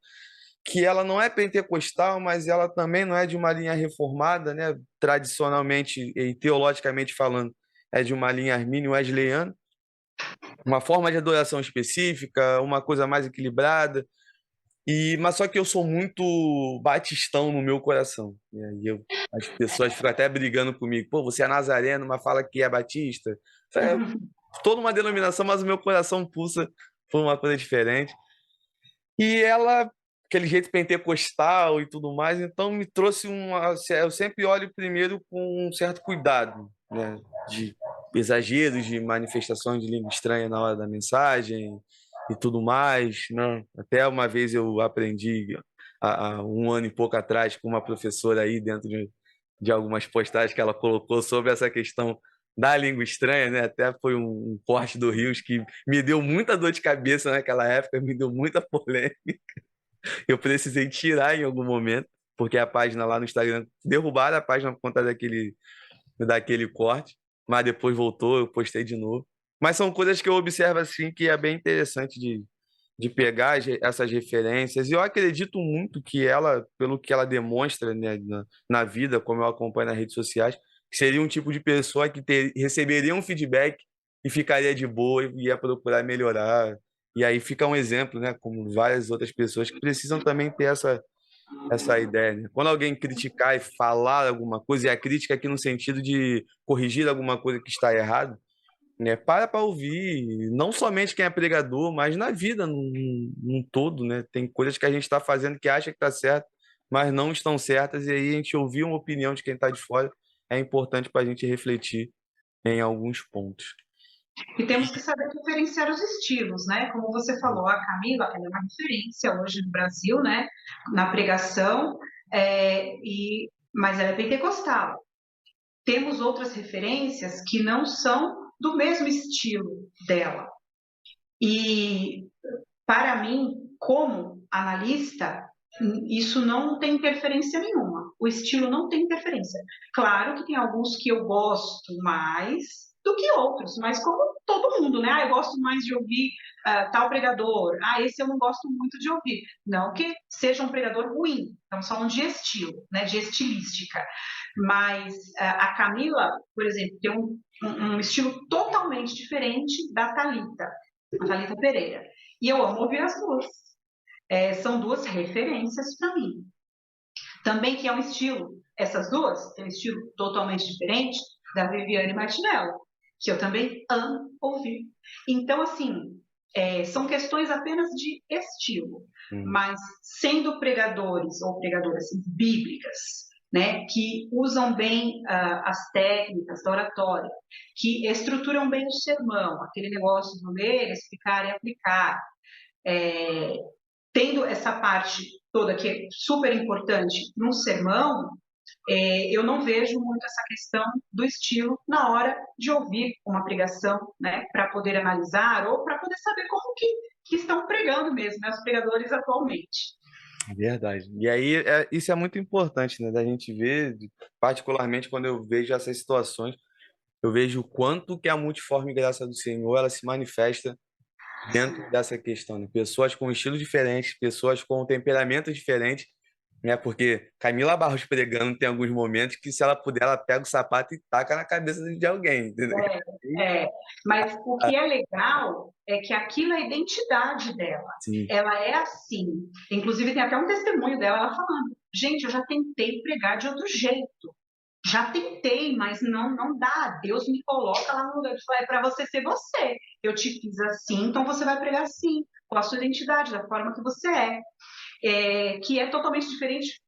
que ela não é pentecostal, mas ela também não é de uma linha reformada, né? Tradicionalmente e teologicamente falando, é de uma linha armínio-wesleyana, uma forma de adoração específica, uma coisa mais equilibrada. Mas só que eu sou muito batistão no meu coração. E aí as pessoas ficam até brigando comigo. Pô, você é nazareno, mas fala que é batista. É toda uma denominação, mas o meu coração pulsa por uma coisa diferente. E ela, aquele jeito pentecostal e tudo mais, então me trouxe uma. Eu sempre olho primeiro com um certo cuidado, né? De exageros, de manifestações de língua estranha na hora da mensagem e tudo mais, né? Até uma vez eu aprendi há um ano e pouco atrás com uma professora aí dentro de algumas postagens que ela colocou sobre essa questão da língua estranha, né? Até foi um corte do Rios que me deu muita dor de cabeça naquela época, me deu muita polêmica. Eu precisei tirar em algum momento, porque a página lá no Instagram derrubaram a página por conta daquele corte, mas depois voltou, eu postei de novo. Mas são coisas que eu observo assim que é bem interessante de pegar essas referências. E eu acredito muito que ela, pelo que ela demonstra, né, na vida, como eu acompanho nas redes sociais, seria um tipo de pessoa que receberia um feedback e ficaria de boa e ia procurar melhorar. E aí fica um exemplo, né, como várias outras pessoas que precisam também ter essa ideia, né? Quando alguém criticar e falar alguma coisa, e a crítica aqui no sentido de corrigir alguma coisa que está errado, né? Para ouvir, não somente quem é pregador, mas na vida num todo, né? Tem coisas que a gente está fazendo que acha que está certo, mas não estão certas, e aí a gente ouvir uma opinião de quem está de fora é importante para a gente refletir em alguns pontos. E temos que saber diferenciar os estilos, né? Como você falou, a Camila, ela é uma referência hoje no Brasil, né? Na pregação, mas ela é pentecostal. Temos outras referências que não são do mesmo estilo dela. E, para mim, como analista, isso não tem interferência nenhuma. O estilo não tem interferência. Claro que tem alguns que eu gosto mais do que outros, mas como todo mundo, né? Eu gosto mais de ouvir tal pregador. Esse eu não gosto muito de ouvir. Não que seja um pregador ruim, estamos falando de estilo, né? De estilística. Mas a Camila, por exemplo, tem um estilo totalmente diferente da Thalita, a Thalita Pereira. E eu amo ouvir as duas. São duas referências para mim. Também que é um estilo, essas duas, tem um estilo totalmente diferente da Viviane Martinello, que eu também amo ouvir. Então, assim, são questões apenas de estilo, mas sendo pregadores ou pregadoras bíblicas, né, que usam bem as técnicas da oratória, que estruturam bem o sermão, aquele negócio do ler, explicar e aplicar, tendo essa parte toda que é super importante num sermão, eu não vejo muito essa questão do estilo na hora de ouvir uma pregação, né, para poder analisar ou para poder saber como que estão pregando mesmo, né, os pregadores atualmente. Verdade. E aí, isso é muito importante, né, da gente ver, particularmente quando eu vejo essas situações, eu vejo o quanto que a multiforme graça do Senhor, ela se manifesta dentro dessa questão, né? Pessoas com estilos diferentes, pessoas com temperamentos diferentes, né? Porque Camila Barros pregando tem alguns momentos que, se ela puder, ela pega o sapato e taca na cabeça de alguém, entendeu? Mas o que é legal é que aquilo é a identidade dela. Sim. Ela é assim. Inclusive, tem até um testemunho dela, ela falando: gente, eu já tentei pregar de outro jeito. Já tentei, mas não dá. Deus me coloca lá no lugar. É para você ser você. Eu te fiz assim, então você vai pregar assim, com a sua identidade, da forma que você é. Que é totalmente diferente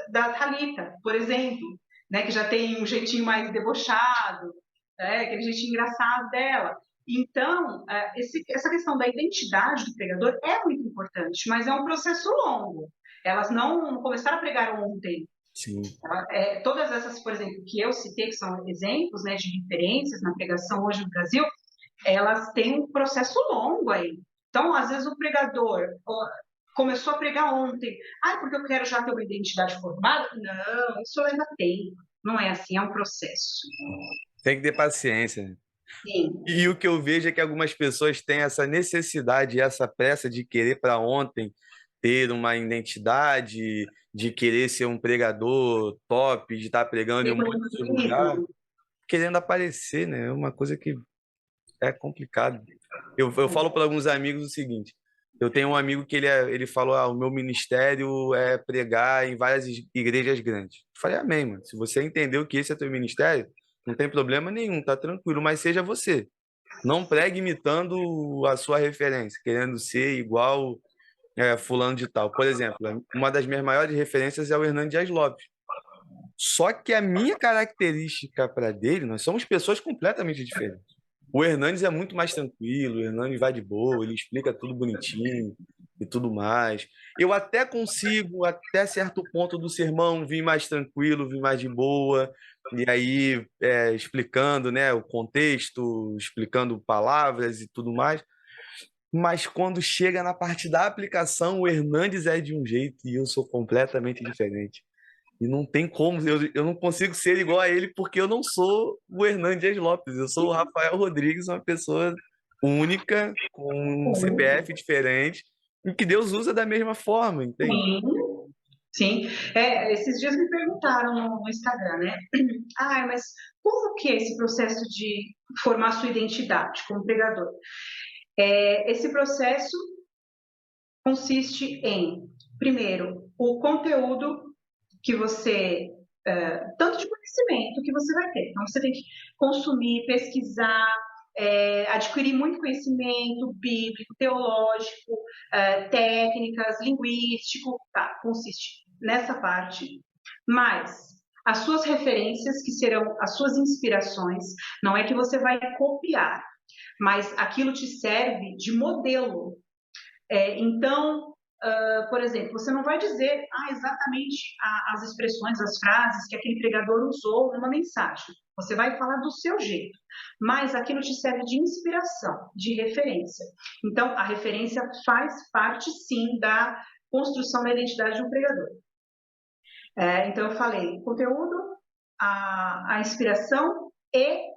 da Thalita, por exemplo, né, que já tem um jeitinho mais debochado, aquele jeitinho engraçado dela. Então, essa questão da identidade do pregador é muito importante, mas é um processo longo. Elas não começaram a pregar ontem. Sim. Todas essas, por exemplo, que eu citei, que são exemplos, né, de referências na pregação hoje no Brasil, elas têm um processo longo aí. Então, às vezes, o pregador começou a pregar ontem. Porque eu quero já ter uma identidade formada? Não, isso leva tempo. Não é assim, é um processo. Tem que ter paciência, né? Sim. E o que eu vejo é que algumas pessoas têm essa necessidade, essa pressa de querer para ontem ter uma identidade, de querer ser um pregador top, de estar pregando em um monte de lugar, querendo aparecer, né? É uma coisa que é complicado. Eu falo para alguns amigos o seguinte: eu tenho um amigo que ele falou, o meu ministério é pregar em várias igrejas grandes. Eu falei, amém, mano. Se você entendeu que esse é teu ministério, não tem problema nenhum, tá tranquilo, mas seja você. Não pregue imitando a sua referência, querendo ser igual fulano de tal. Por exemplo, uma das minhas maiores referências é o Hernando Dias Lopes. Só que a minha característica para dele, nós somos pessoas completamente diferentes. O Hernandes é muito mais tranquilo, o Hernandes vai de boa, ele explica tudo bonitinho e tudo mais. Eu até consigo, até certo ponto do sermão, vir mais tranquilo, vir mais de boa, e aí explicando, né, o contexto, explicando palavras e tudo mais. Mas quando chega na parte da aplicação, o Hernandes é de um jeito e eu sou completamente diferente. E não tem como, eu não consigo ser igual a ele porque eu não sou o Hernandes Lopes, eu sou o Rafael Rodrigues, uma pessoa única, com um CPF diferente, e que Deus usa da mesma forma, entende? Sim. Esses dias me perguntaram no Instagram, né? Mas como que é esse processo de formar sua identidade como pregador? Esse processo consiste em, primeiro, o conteúdo que você, tanto de conhecimento que você vai ter. Então, você tem que consumir, pesquisar, adquirir muito conhecimento bíblico, teológico, técnicas, linguístico, tá, consiste nessa parte. Mas as suas referências, que serão as suas inspirações, não é que você vai copiar, mas aquilo te serve de modelo. Então, por exemplo, você não vai dizer exatamente as expressões, as frases que aquele pregador usou numa mensagem. Você vai falar do seu jeito, mas aquilo te serve de inspiração, de referência. Então, a referência faz parte, sim, da construção da identidade de um pregador. Então, eu falei conteúdo, a inspiração e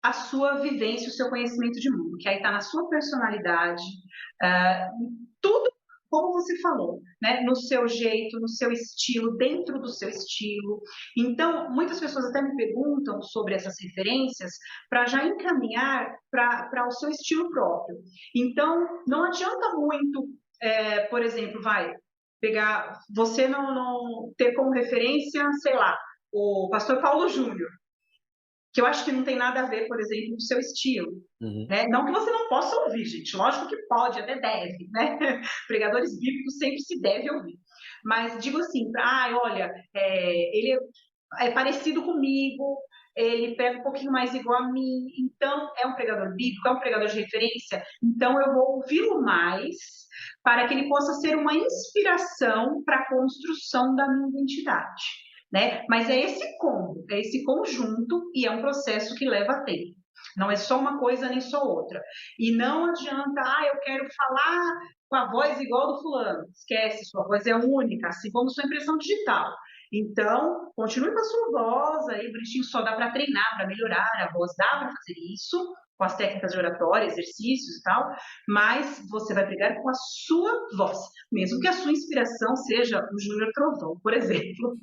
a sua vivência, o seu conhecimento de mundo, que aí está na sua personalidade, tudo como você falou, né? No seu jeito, no seu estilo, dentro do seu estilo. Então, muitas pessoas até me perguntam sobre essas referências para já encaminhar para o seu estilo próprio. Então, não adianta muito, por exemplo, pegar, você não ter como referência, sei lá, o pastor Paulo Júnior. que eu acho que não tem nada a ver, por exemplo, com o seu estilo. Né? Não que você não possa ouvir, gente, lógico que pode, até deve, né? Pregadores bíblicos sempre se deve ouvir. Mas digo assim, olha, ele é parecido comigo, ele pega um pouquinho mais igual a mim, então é um pregador bíblico, é um pregador de referência, então eu vou ouvi-lo mais para que ele possa ser uma inspiração para a construção da minha identidade. Né? Mas é esse combo, é esse conjunto e é um processo que leva tempo. Não é só uma coisa nem só outra. E não adianta, eu quero falar com a voz igual do fulano. Esquece, sua voz é única, assim como sua impressão digital. Então, continue com a sua voz aí, bonitinho, só dá para treinar, para melhorar a voz, dá para fazer isso, com as técnicas de oratória, exercícios e tal, mas você vai pregar com a sua voz, mesmo que a sua inspiração seja o Júnior Trovão, por exemplo.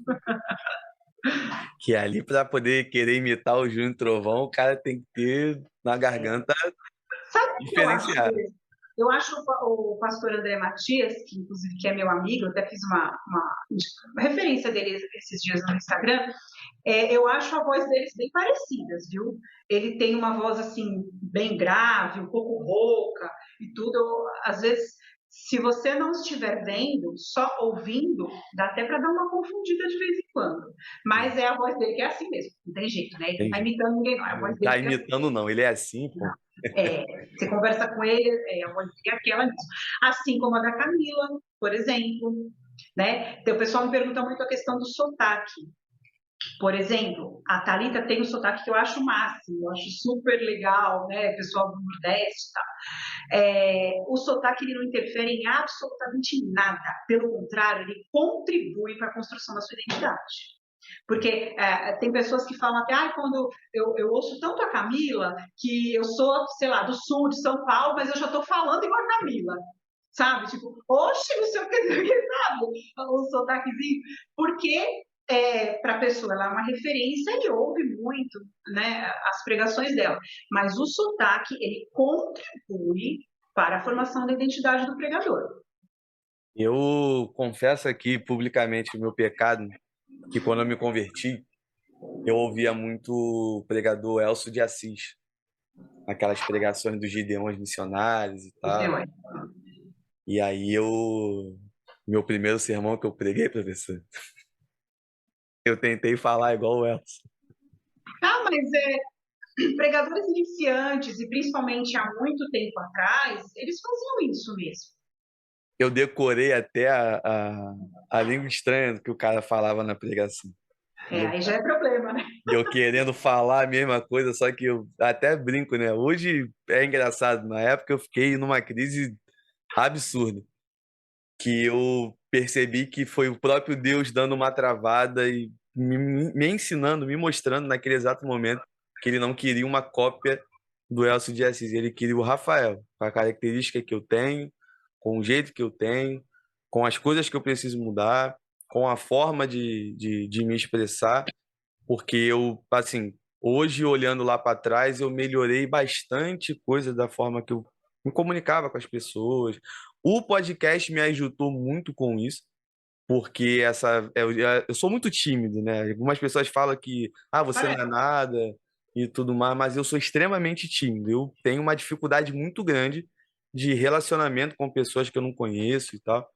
Que ali, para poder querer imitar o Júnior Trovão, o cara tem que ter na garganta diferenciada. Eu acho o pastor André Matias, que inclusive que é meu amigo, eu até fiz uma referência dele esses dias no Instagram, eu acho a voz deles bem parecidas, viu? Ele tem uma voz assim, bem grave, um pouco rouca e tudo. Às vezes, se você não estiver vendo, só ouvindo, dá até para dar uma confundida de vez em quando. Mas é a voz dele que é assim mesmo, não tem jeito, né? Ele não está imitando ninguém, não. É a voz dele. Tá imitando, não, ele é assim, pô. Você conversa com ele, a voz dele é aquela mesmo. Assim como a da Camila, por exemplo. Né? Então, o pessoal me pergunta muito a questão do sotaque. Por exemplo, a Thalita tem um sotaque que eu acho o máximo, eu acho super legal, né? Pessoal do Nordeste e tal. O sotaque ele não interfere em absolutamente nada, pelo contrário, ele contribui para a construção da sua identidade. Porque tem pessoas que falam até, quando eu ouço tanto a Camila, que eu sou, sei lá, do sul de São Paulo, mas eu já estou falando igual a Camila. Sabe? Tipo, oxe, não sei o que, sabe? O sotaquezinho. Porque para a pessoa ela é uma referência e ouve muito, né, as pregações dela. Mas o sotaque, ele contribui para a formação da identidade do pregador. Eu confesso aqui publicamente o meu pecado, que quando eu me converti, eu ouvia muito o pregador Elcio de Assis, aquelas pregações dos Gideões missionários e tal. E aí meu primeiro sermão que eu preguei, professor, eu tentei falar igual o Elcio. Mas pregadores iniciantes, e principalmente há muito tempo atrás, eles faziam isso mesmo. Eu decorei até a língua estranha que o cara falava na pregação. Aí já é problema, né? E eu querendo falar a mesma coisa, só que eu até brinco, né? Hoje é engraçado, na época eu fiquei numa crise absurda, que eu percebi que foi o próprio Deus dando uma travada e me ensinando, me mostrando naquele exato momento que ele não queria uma cópia do Elcio de Assis, ele queria o Rafael, com a característica que eu tenho, com o jeito que eu tenho, com as coisas que eu preciso mudar, com a forma de me expressar, porque eu, assim, hoje olhando lá para trás, eu melhorei bastante coisa da forma que eu me comunicava com as pessoas. O podcast me ajudou muito com isso, porque eu sou muito tímido, né? Algumas pessoas falam que você não é nada e tudo mais, mas eu sou extremamente tímido. Eu tenho uma dificuldade muito grande de relacionamento com pessoas que eu não conheço e tal.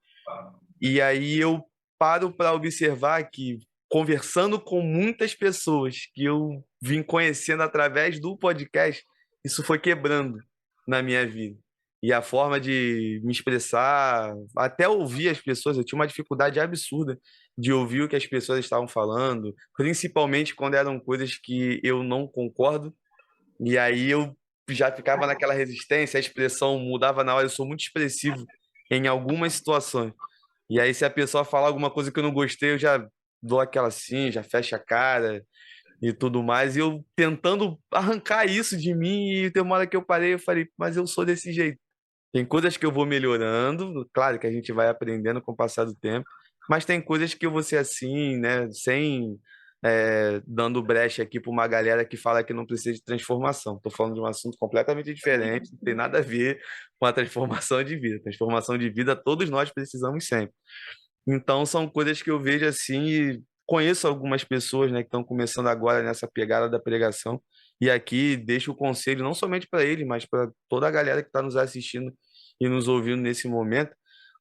E aí eu paro para observar que conversando com muitas pessoas que eu vim conhecendo através do podcast, isso foi quebrando na minha vida. E a forma de me expressar, até ouvir as pessoas, eu tinha uma dificuldade absurda de ouvir o que as pessoas estavam falando, principalmente quando eram coisas que eu não concordo. E aí eu já ficava naquela resistência, a expressão mudava na hora, eu sou muito expressivo em algumas situações. E aí, se a pessoa falar alguma coisa que eu não gostei, eu já dou aquela assim, já fecha a cara e tudo mais. E eu tentando arrancar isso de mim, e tem uma hora que eu parei, eu falei, mas eu sou desse jeito. Tem coisas que eu vou melhorando, claro que a gente vai aprendendo com o passar do tempo, mas tem coisas que eu vou ser assim, né, sem dando brecha aqui para uma galera que fala que não precisa de transformação. Estou falando de um assunto completamente diferente, não tem nada a ver com a transformação de vida. Transformação de vida todos nós precisamos sempre. Então são coisas que eu vejo assim e conheço algumas pessoas, né, que estão começando agora nessa pegada da pregação, e aqui deixo o conselho não somente para ele, mas para toda a galera que está nos assistindo e nos ouvindo nesse momento.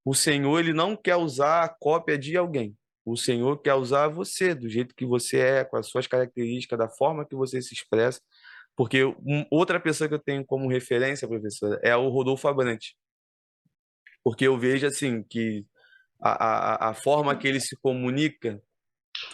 O Senhor, ele não quer usar a cópia de alguém. O Senhor quer usar você, do jeito que você é, com as suas características, da forma que você se expressa. Porque outra pessoa que eu tenho como referência, professora, é o Rodolfo Abrantes. Porque eu vejo, assim, que a forma que ele se comunica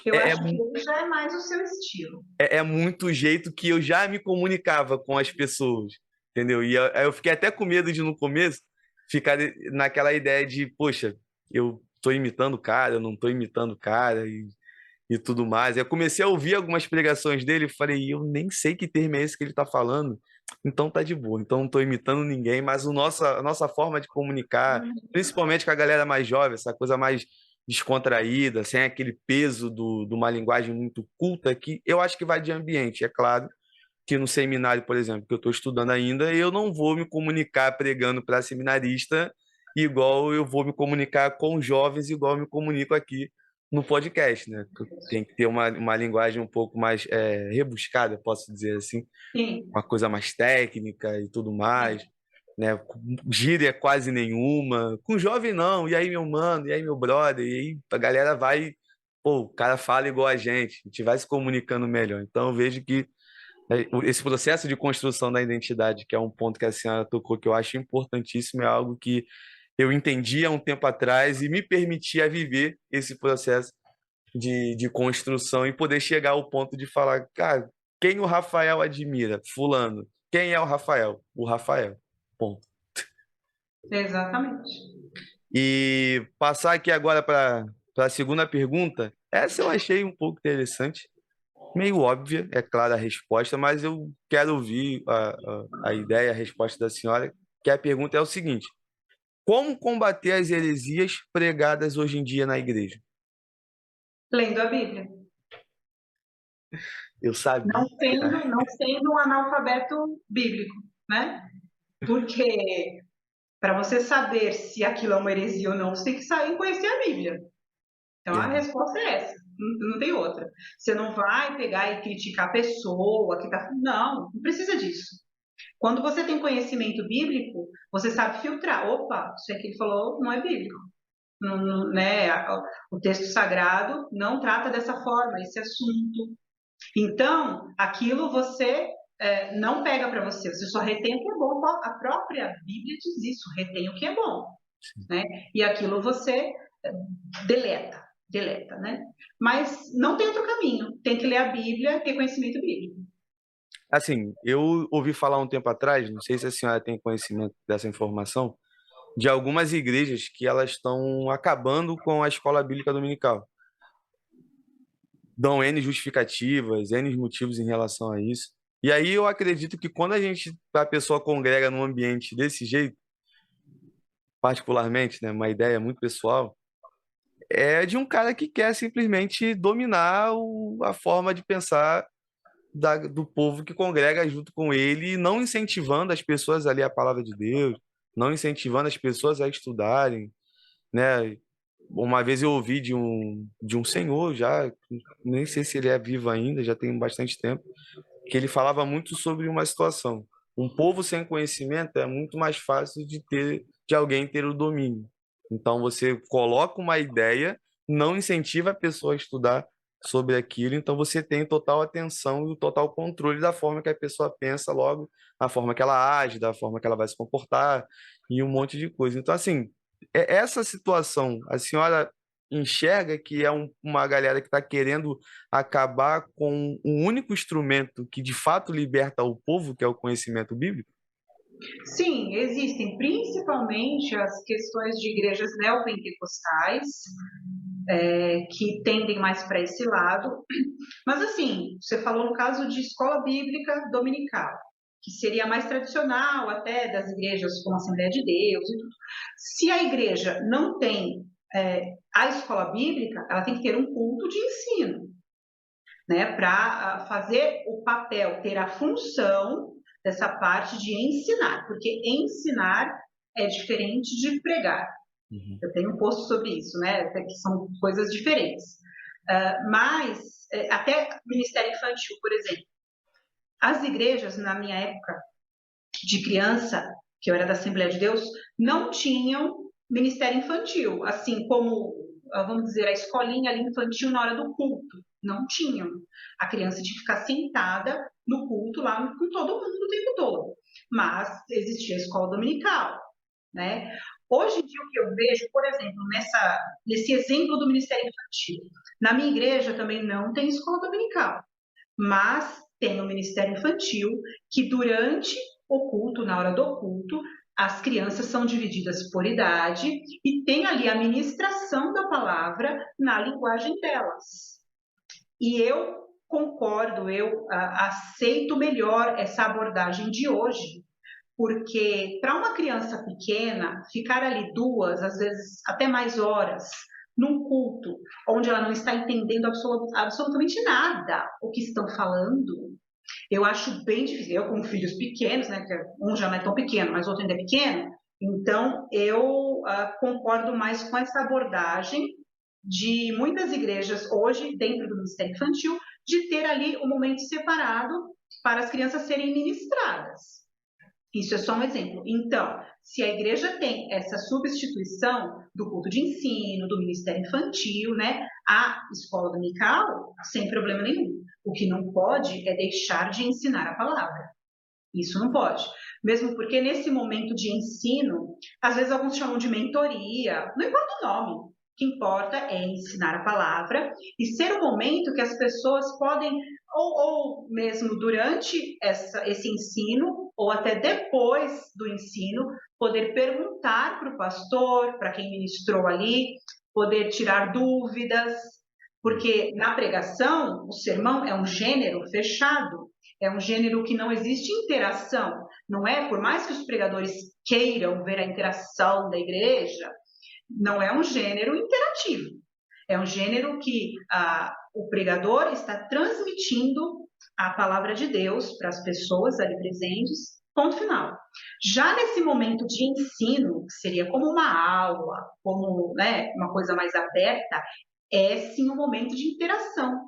Eu é, é, acho que ele já é mais o seu estilo. é muito o jeito que eu já me comunicava com as pessoas, entendeu? E aí eu fiquei até com medo de, no começo, ficar naquela ideia de, poxa, eu tô imitando o cara, eu não tô imitando o cara, e tudo mais. Eu comecei a ouvir algumas pregações dele e falei, eu nem sei que termo é esse que ele está falando, então tá de boa. Então não estou imitando ninguém, mas a nossa forma de comunicar, principalmente com a galera mais jovem, essa coisa mais descontraída, sem aquele peso de uma linguagem muito culta, que eu acho que vai de ambiente. É claro que no seminário, por exemplo, que eu estou estudando ainda, eu não vou me comunicar pregando para seminarista igual eu vou me comunicar com jovens, igual eu me comunico aqui no podcast, né? Tem que ter uma linguagem um pouco mais rebuscada, posso dizer assim, Sim, uma coisa mais técnica e tudo mais, sim. né? Gíria quase nenhuma. Com jovem não, e aí meu mano, e aí meu brother, e aí a galera vai, pô, o cara fala igual a gente vai se comunicando melhor. Então eu vejo que esse processo de construção da identidade, que é um ponto que a senhora tocou, que eu acho importantíssimo, é algo que eu entendi há um tempo atrás e me permitia viver esse processo de construção e poder chegar ao ponto de falar, cara, quem o Rafael admira? Fulano. Quem é o Rafael? O Rafael. Ponto. Exatamente. E passar aqui agora para a segunda pergunta. Essa eu achei um pouco interessante. Meio óbvia, é claro a resposta, mas eu quero ouvir a ideia, a resposta da senhora, que a pergunta é o seguinte: como combater as heresias pregadas hoje em dia na igreja? Lendo a Bíblia. Eu sabia. Não sendo um analfabeto bíblico, né? Porque para você saber se aquilo é uma heresia ou não, você tem que sair e conhecer a Bíblia. Então a Verdade. resposta é essa, não tem outra. Você não vai pegar e criticar a pessoa que tá. Não precisa disso. Quando você tem conhecimento bíblico, você sabe filtrar. Opa, isso aqui que ele falou não é bíblico. Né? O texto sagrado não trata dessa forma esse assunto. Então, aquilo você não pega para você, você só retém o que é bom. A própria Bíblia diz isso, retém o que é bom. Né? E aquilo você deleta, né? Mas não tem outro caminho, tem que ler a Bíblia, ter conhecimento bíblico. Assim, eu ouvi falar um tempo atrás, não sei se a senhora tem conhecimento dessa informação, de algumas igrejas que elas estão acabando com a escola bíblica dominical. Dão N justificativas, N motivos em relação a isso. E aí eu acredito que quando a pessoa congrega num ambiente desse jeito, particularmente, né, uma ideia muito pessoal, é de um cara que quer simplesmente dominar a forma de pensar do povo que congrega junto com ele, não incentivando as pessoas a ler a palavra de Deus, não incentivando as pessoas a estudarem, né? Uma vez eu ouvi de um senhor já, nem sei se ele é vivo ainda, já tem bastante tempo, que ele falava muito sobre uma situação. Um povo sem conhecimento é muito mais fácil de alguém ter o domínio. Então você coloca uma ideia, não incentiva a pessoa a estudar sobre aquilo, então você tem total atenção e o total controle da forma que a pessoa pensa, logo, da forma que ela age, da forma que ela vai se comportar e um monte de coisa. Então, assim, essa situação, a senhora enxerga que é uma galera que está querendo acabar com um único instrumento que de fato liberta o povo, que é o conhecimento bíblico? Sim, existem principalmente as questões de igrejas neopentecostais, que tendem mais para esse lado. Mas, assim, você falou no caso de escola bíblica dominical, que seria mais tradicional até das igrejas como a Assembleia de Deus e tudo. Se a igreja não tem a escola bíblica, ela tem que ter um culto de ensino, né, para fazer o papel, ter a função dessa parte de ensinar, porque ensinar é diferente de pregar. Uhum. Eu tenho um post sobre isso, né, que são coisas diferentes. Mas, até ministério infantil, por exemplo. As igrejas, na minha época de criança, que eu era da Assembleia de Deus, não tinham ministério infantil, assim como, vamos dizer, a escolinha ali infantil na hora do culto. Não tinham. A criança tinha que ficar sentada no culto lá com todo mundo o tempo todo. Mas existia a escola dominical, né? Hoje em dia, o que eu vejo, por exemplo, nesse exemplo do Ministério Infantil, na minha igreja também não tem escola dominical, mas tem o Ministério Infantil, que durante o culto, na hora do culto, as crianças são divididas por idade e tem ali a ministração da palavra na linguagem delas. E eu concordo, eu aceito melhor essa abordagem de hoje, porque para uma criança pequena, ficar ali 2, às vezes até mais horas, num culto, onde ela não está entendendo absolutamente nada o que estão falando, eu acho bem difícil. Eu, com filhos pequenos, né, que um já não é tão pequeno, mas outro ainda é pequeno, então eu concordo mais com essa abordagem de muitas igrejas hoje, dentro do Ministério Infantil, de ter ali um momento separado para as crianças serem ministradas. Isso é só um exemplo. Então, se a igreja tem essa substituição do culto de ensino, do ministério infantil, né, a escola dominical, sem problema nenhum. O que não pode é deixar de ensinar a palavra. Isso não pode. Mesmo porque nesse momento de ensino, às vezes alguns chamam de mentoria, não importa o nome. O que importa é ensinar a palavra e ser o momento que as pessoas podem, ou mesmo durante esse ensino, ou até depois do ensino, poder perguntar para o pastor, para quem ministrou ali, poder tirar dúvidas, porque na pregação, o sermão é um gênero fechado, é um gênero que não existe interação, não é? Por mais que os pregadores queiram ver a interação da igreja, não é um gênero interativo. É um gênero que o pregador está transmitindo a palavra de Deus para as pessoas ali presentes, ponto final. Já nesse momento de ensino, que seria como uma aula, como, né, uma coisa mais aberta, é sim um momento de interação.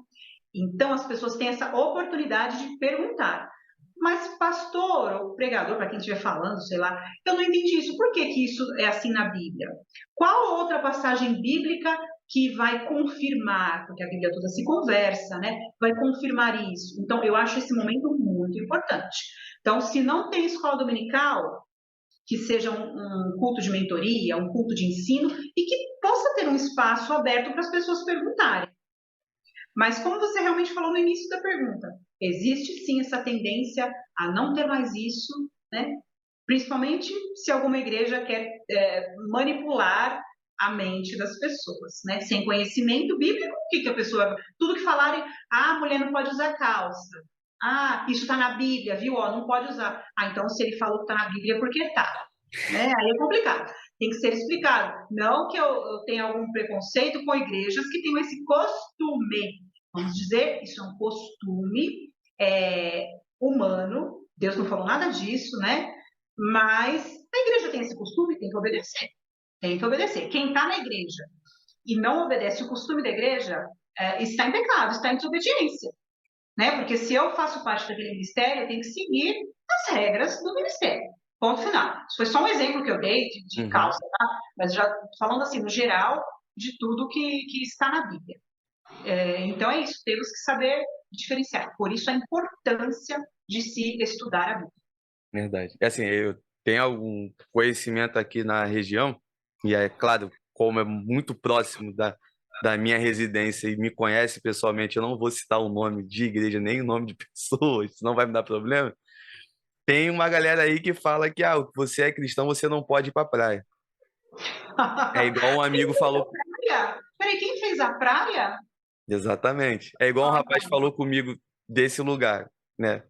Então, as pessoas têm essa oportunidade de perguntar. Mas, pastor, ou pregador, para quem estiver falando, sei lá, eu não entendi isso. Por que isso é assim na Bíblia? Qual outra passagem bíblica que vai confirmar, porque a Bíblia toda se conversa, né? Vai confirmar isso. Então, eu acho esse momento muito importante. Então, se não tem escola dominical, que seja um culto de mentoria, um culto de ensino, e que possa ter um espaço aberto para as pessoas perguntarem. Mas como você realmente falou no início da pergunta, existe sim essa tendência a não ter mais isso, né? Principalmente se alguma igreja quer manipular a mente das pessoas, né? Sem conhecimento bíblico, o que a pessoa... Tudo que falarem, a mulher não pode usar calça. Isso está na Bíblia, viu? Não pode usar. Então, se ele falou que está na Bíblia, é porque está. Né? Aí é complicado. Tem que ser explicado. Não que eu tenha algum preconceito com igrejas que tenham esse costume. Vamos dizer, isso é um costume humano. Deus não falou nada disso, né? Mas a igreja tem esse costume, tem que obedecer. Tem que obedecer. Quem está na igreja e não obedece o costume da igreja está em pecado, está em desobediência. Né? Porque se eu faço parte daquele ministério, eu tenho que seguir as regras do ministério. Ponto final. Isso foi só um exemplo que eu dei de calça, tá? Mas já falando assim, no geral, de tudo que está na Bíblia. Então é isso, temos que saber diferenciar. Por isso a importância de se estudar a Bíblia. Verdade. Assim, eu tenho algum conhecimento aqui na região, e é claro, como é muito próximo da minha residência e me conhece pessoalmente, eu não vou citar o nome de igreja, nem o nome de pessoas, senão vai me dar problema. Tem uma galera aí que fala que você é cristão, você não pode ir pra praia. É igual um amigo falou. Peraí, quem fez a praia? Exatamente. É igual um rapaz falou comigo desse lugar, né?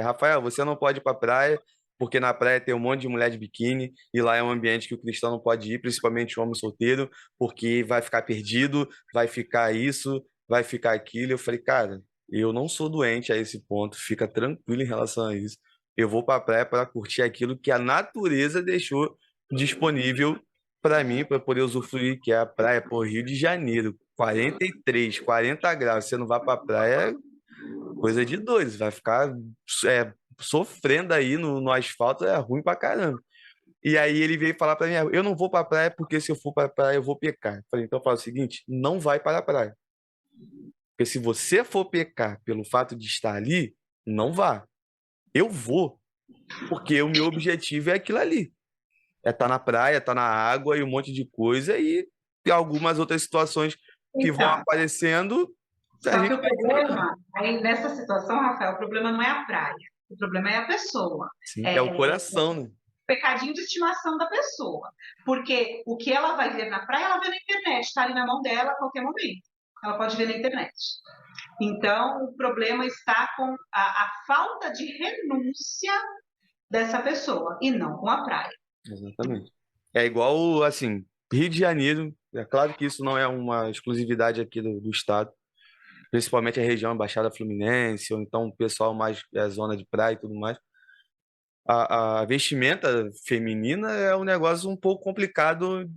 Rafael, você não pode ir pra praia, porque na praia tem um monte de mulher de biquíni, e lá é um ambiente que o cristão não pode ir, principalmente o homem solteiro, porque vai ficar perdido, vai ficar isso, vai ficar aquilo. Eu falei, cara, eu não sou doente a esse ponto, fica tranquilo em relação a isso. Eu vou pra praia para curtir aquilo que a natureza deixou disponível para mim, para poder usufruir, que é a praia, pô, Rio de Janeiro. 43, 40 graus, você não vai pra praia, é coisa de doido, você vai ficar sofrendo aí no asfalto, é ruim pra caramba. E aí ele veio falar pra mim, eu não vou pra praia porque se eu for pra praia eu vou pecar. Eu falei, então fala o seguinte, não vai para a praia. Porque se você for pecar pelo fato de estar ali, não vá. Eu vou, porque o meu objetivo é aquilo ali. É estar na praia, estar na água e um monte de coisa e algumas outras situações que vão Então, aparecendo, a só que gente o vai entendendo. problema, aí nessa situação, Rafael, o problema não é a praia, o problema é a pessoa. Sim, é o É coração, né? pecadinho de estimação da pessoa. Porque o que ela vai ver na praia, ela vê na internet, está ali na mão dela a qualquer momento. Ela pode ver na internet. Então, o problema está com a falta de renúncia dessa pessoa e não com a praia. Exatamente. É igual, assim, Rio de Janeiro, é claro que isso não é uma exclusividade aqui do estado, principalmente a região Baixada Fluminense, ou então o pessoal mais zona de praia e tudo mais. A vestimenta feminina é um negócio um pouco complicado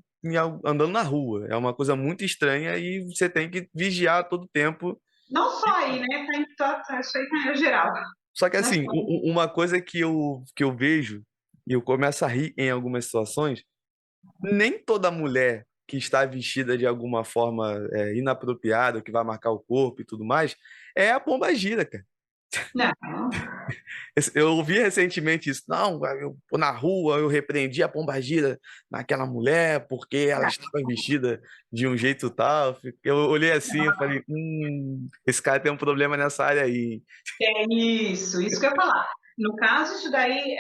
andando na rua. É uma coisa muito estranha e você tem que vigiar a todo tempo. Não só aí, né? Isso aí tá em geral. Só que, Não assim, só. uma coisa que eu vejo, e eu começo a rir em algumas situações, nem toda mulher que está vestida de alguma forma inapropriada, que vai marcar o corpo e tudo mais, é a pombagira, cara. Não. Eu ouvi recentemente isso. Não, na rua eu repreendi a pombagira naquela mulher porque ela estava vestida de um jeito tal. Eu olhei assim, eu falei, esse cara tem um problema nessa área aí. É isso que eu ia falar. No caso, isso daí,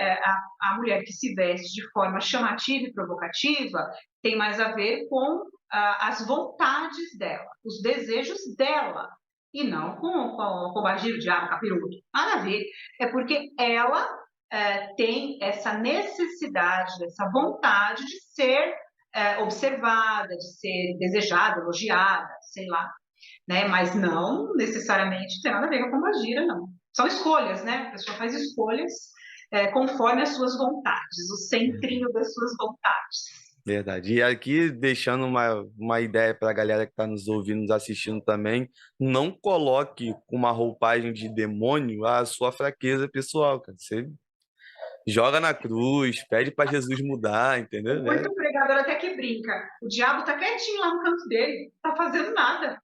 a mulher que se veste de forma chamativa e provocativa tem mais a ver com as vontades dela, os desejos dela, e não com o bagir, o diabo, o capiroto. Nada a ver. É porque ela tem essa necessidade, essa vontade de ser observada, de ser desejada, elogiada, sei lá, né? Mas não necessariamente tem nada a ver com a pombagira, não. São escolhas, né? A pessoa faz escolhas conforme as suas vontades, o centrinho das suas vontades. Verdade. E aqui, deixando uma ideia para a galera que está nos ouvindo, nos assistindo também, não coloque com uma roupagem de demônio a sua fraqueza pessoal, cara. Você joga na cruz, pede para Jesus mudar, entendeu? Muito pregador até que brinca. O diabo tá quietinho lá no canto dele, não tá fazendo nada.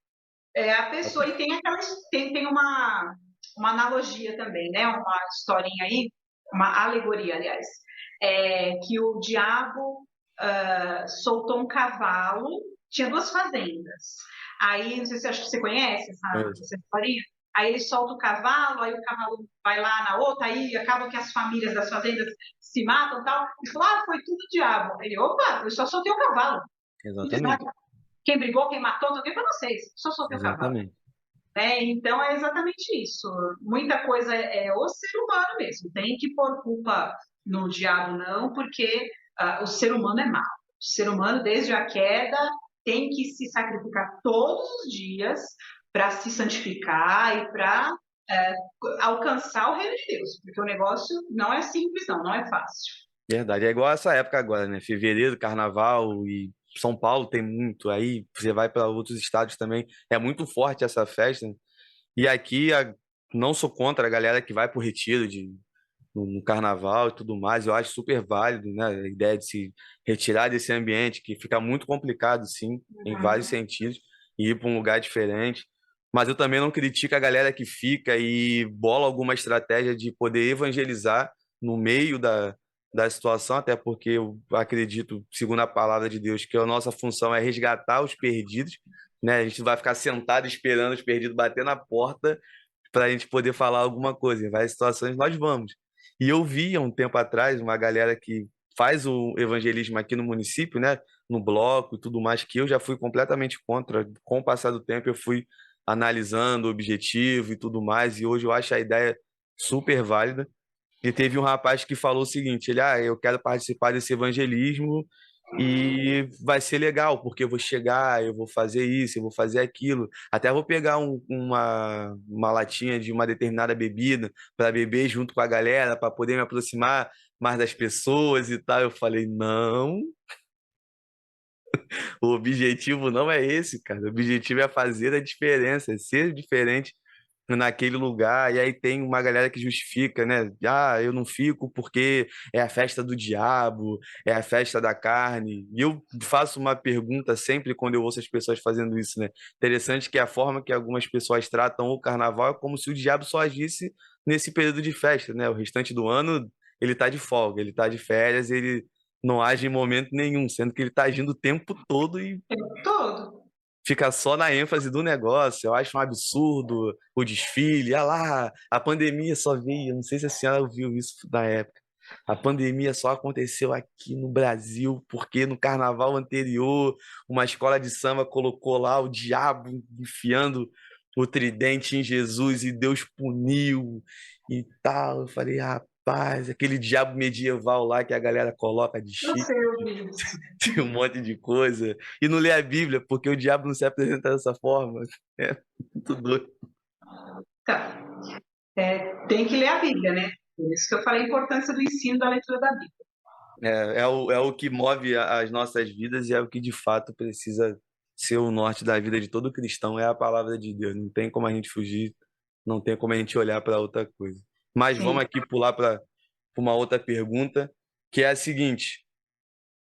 A pessoa, e tem aquela, tem uma analogia também, né? Uma historinha aí, uma alegoria, aliás, que o diabo soltou um cavalo, tinha duas fazendas. Aí, não sei se acho que você conhece essa historinha. Aí ele solta o cavalo, aí o cavalo vai lá na outra, aí acaba que as famílias das fazendas se matam e tal. E falou, foi tudo o diabo. Ele, opa, eu só soltei o cavalo. Não fiz nada. Exatamente. Quem brigou, quem matou, não deu para vocês. Só soltei o cavalo. Exatamente. Então é exatamente isso. Muita coisa é o ser humano mesmo. Tem que pôr culpa no diabo, não, porque o ser humano é mau. O ser humano, desde a queda, tem que se sacrificar todos os dias para se santificar e para alcançar o reino de Deus, porque o negócio não é simples, não é fácil. Verdade. É igual essa época agora, né? Fevereiro, carnaval e São Paulo tem muito. Aí você vai para outros estados também. É muito forte essa festa. E aqui, não sou contra a galera que vai pro retiro no carnaval e tudo mais. Eu acho super válido, né? A ideia de se retirar desse ambiente que fica muito complicado, sim, em vários sentidos, e ir para um lugar diferente. Mas eu também não critico a galera que fica e bola alguma estratégia de poder evangelizar no meio da situação, até porque eu acredito, segundo a palavra de Deus, que a nossa função é resgatar os perdidos, né? A gente vai ficar sentado esperando os perdidos bater na porta para a gente poder falar alguma coisa. Em várias situações nós vamos. E eu vi há um tempo atrás uma galera que faz o evangelismo aqui no município, né? No bloco e tudo mais, que eu já fui completamente contra. Com o passar do tempo, eu fui analisando o objetivo e tudo mais, e hoje eu acho a ideia super válida. E teve um rapaz que falou o seguinte, eu quero participar desse evangelismo e vai ser legal, porque eu vou chegar, eu vou fazer isso, eu vou fazer aquilo, até vou pegar uma latinha de uma determinada bebida para beber junto com a galera, para poder me aproximar mais das pessoas e tal. Eu falei, não, O objetivo não é esse, cara. O objetivo é fazer a diferença, é ser diferente naquele lugar. E aí tem uma galera que justifica, né? Ah, eu não fico porque é a festa do diabo, é a festa da carne. E eu faço uma pergunta sempre quando eu ouço as pessoas fazendo isso, né? Interessante que a forma que algumas pessoas tratam o carnaval é como se o diabo só agisse nesse período de festa, né? O restante do ano ele tá de folga, ele tá de férias, ele não age em momento nenhum, sendo que ele tá agindo o tempo todo e Todo. fica só na ênfase do negócio. Eu acho um absurdo o desfile. Ah lá, a pandemia só veio. Eu não sei se a senhora ouviu isso na época. A pandemia só aconteceu aqui no Brasil porque no carnaval anterior uma escola de samba colocou lá o diabo enfiando o tridente em Jesus e Deus puniu e tal. Eu falei, rapaz, aquele diabo medieval lá que a galera coloca de Eu chifre, sei ouvir isso. de um monte de coisa. E não lê a Bíblia, porque o diabo não se apresenta dessa forma. É muito doido. Tá. Tem que ler a Bíblia, né? Por isso que eu falei a importância do ensino da leitura da Bíblia. É o que move as nossas vidas e é o que de fato precisa ser o norte da vida de todo cristão, é a palavra de Deus. Não tem como a gente fugir, não tem como a gente olhar para outra coisa. Mas Sim. vamos aqui pular para uma outra pergunta, que é a seguinte: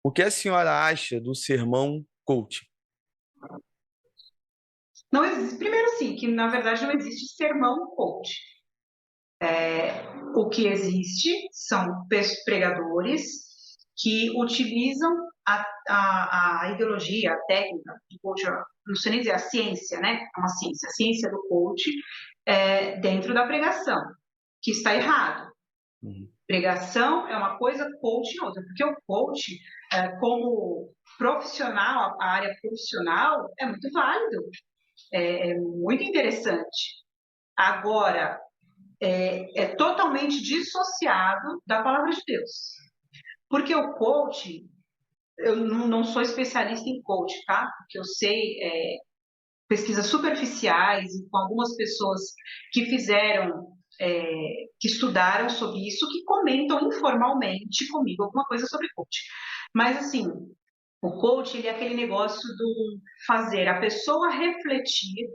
o que a senhora acha do sermão coaching? Não existe, primeiro sim, que na verdade não existe sermão coach. O que existe são pregadores que utilizam a ideologia, a técnica do coach, não sei nem dizer a ciência, né? É uma ciência, a ciência do coach dentro da pregação, que está errado. Uhum. Pregação é uma coisa, coaching é outra, porque o coach, como profissional, a área profissional, é muito válido, é muito interessante. Agora, é totalmente dissociado da palavra de Deus. Porque o coach, eu não sou especialista em coach, tá? Porque eu sei pesquisas superficiais e com algumas pessoas que fizeram, que estudaram sobre isso, que comentam informalmente comigo alguma coisa sobre coach. Mas, assim, o coach, ele é aquele negócio do fazer a pessoa refletir,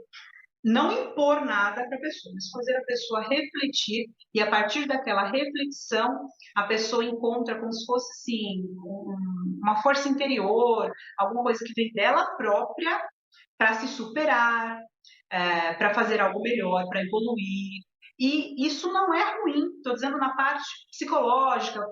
não impor nada para a pessoa, mas fazer a pessoa refletir e a partir daquela reflexão a pessoa encontra como se fosse assim uma força interior, alguma coisa que vem dela própria para se superar, para fazer algo melhor, para evoluir. E isso não é ruim, estou dizendo na parte psicológica,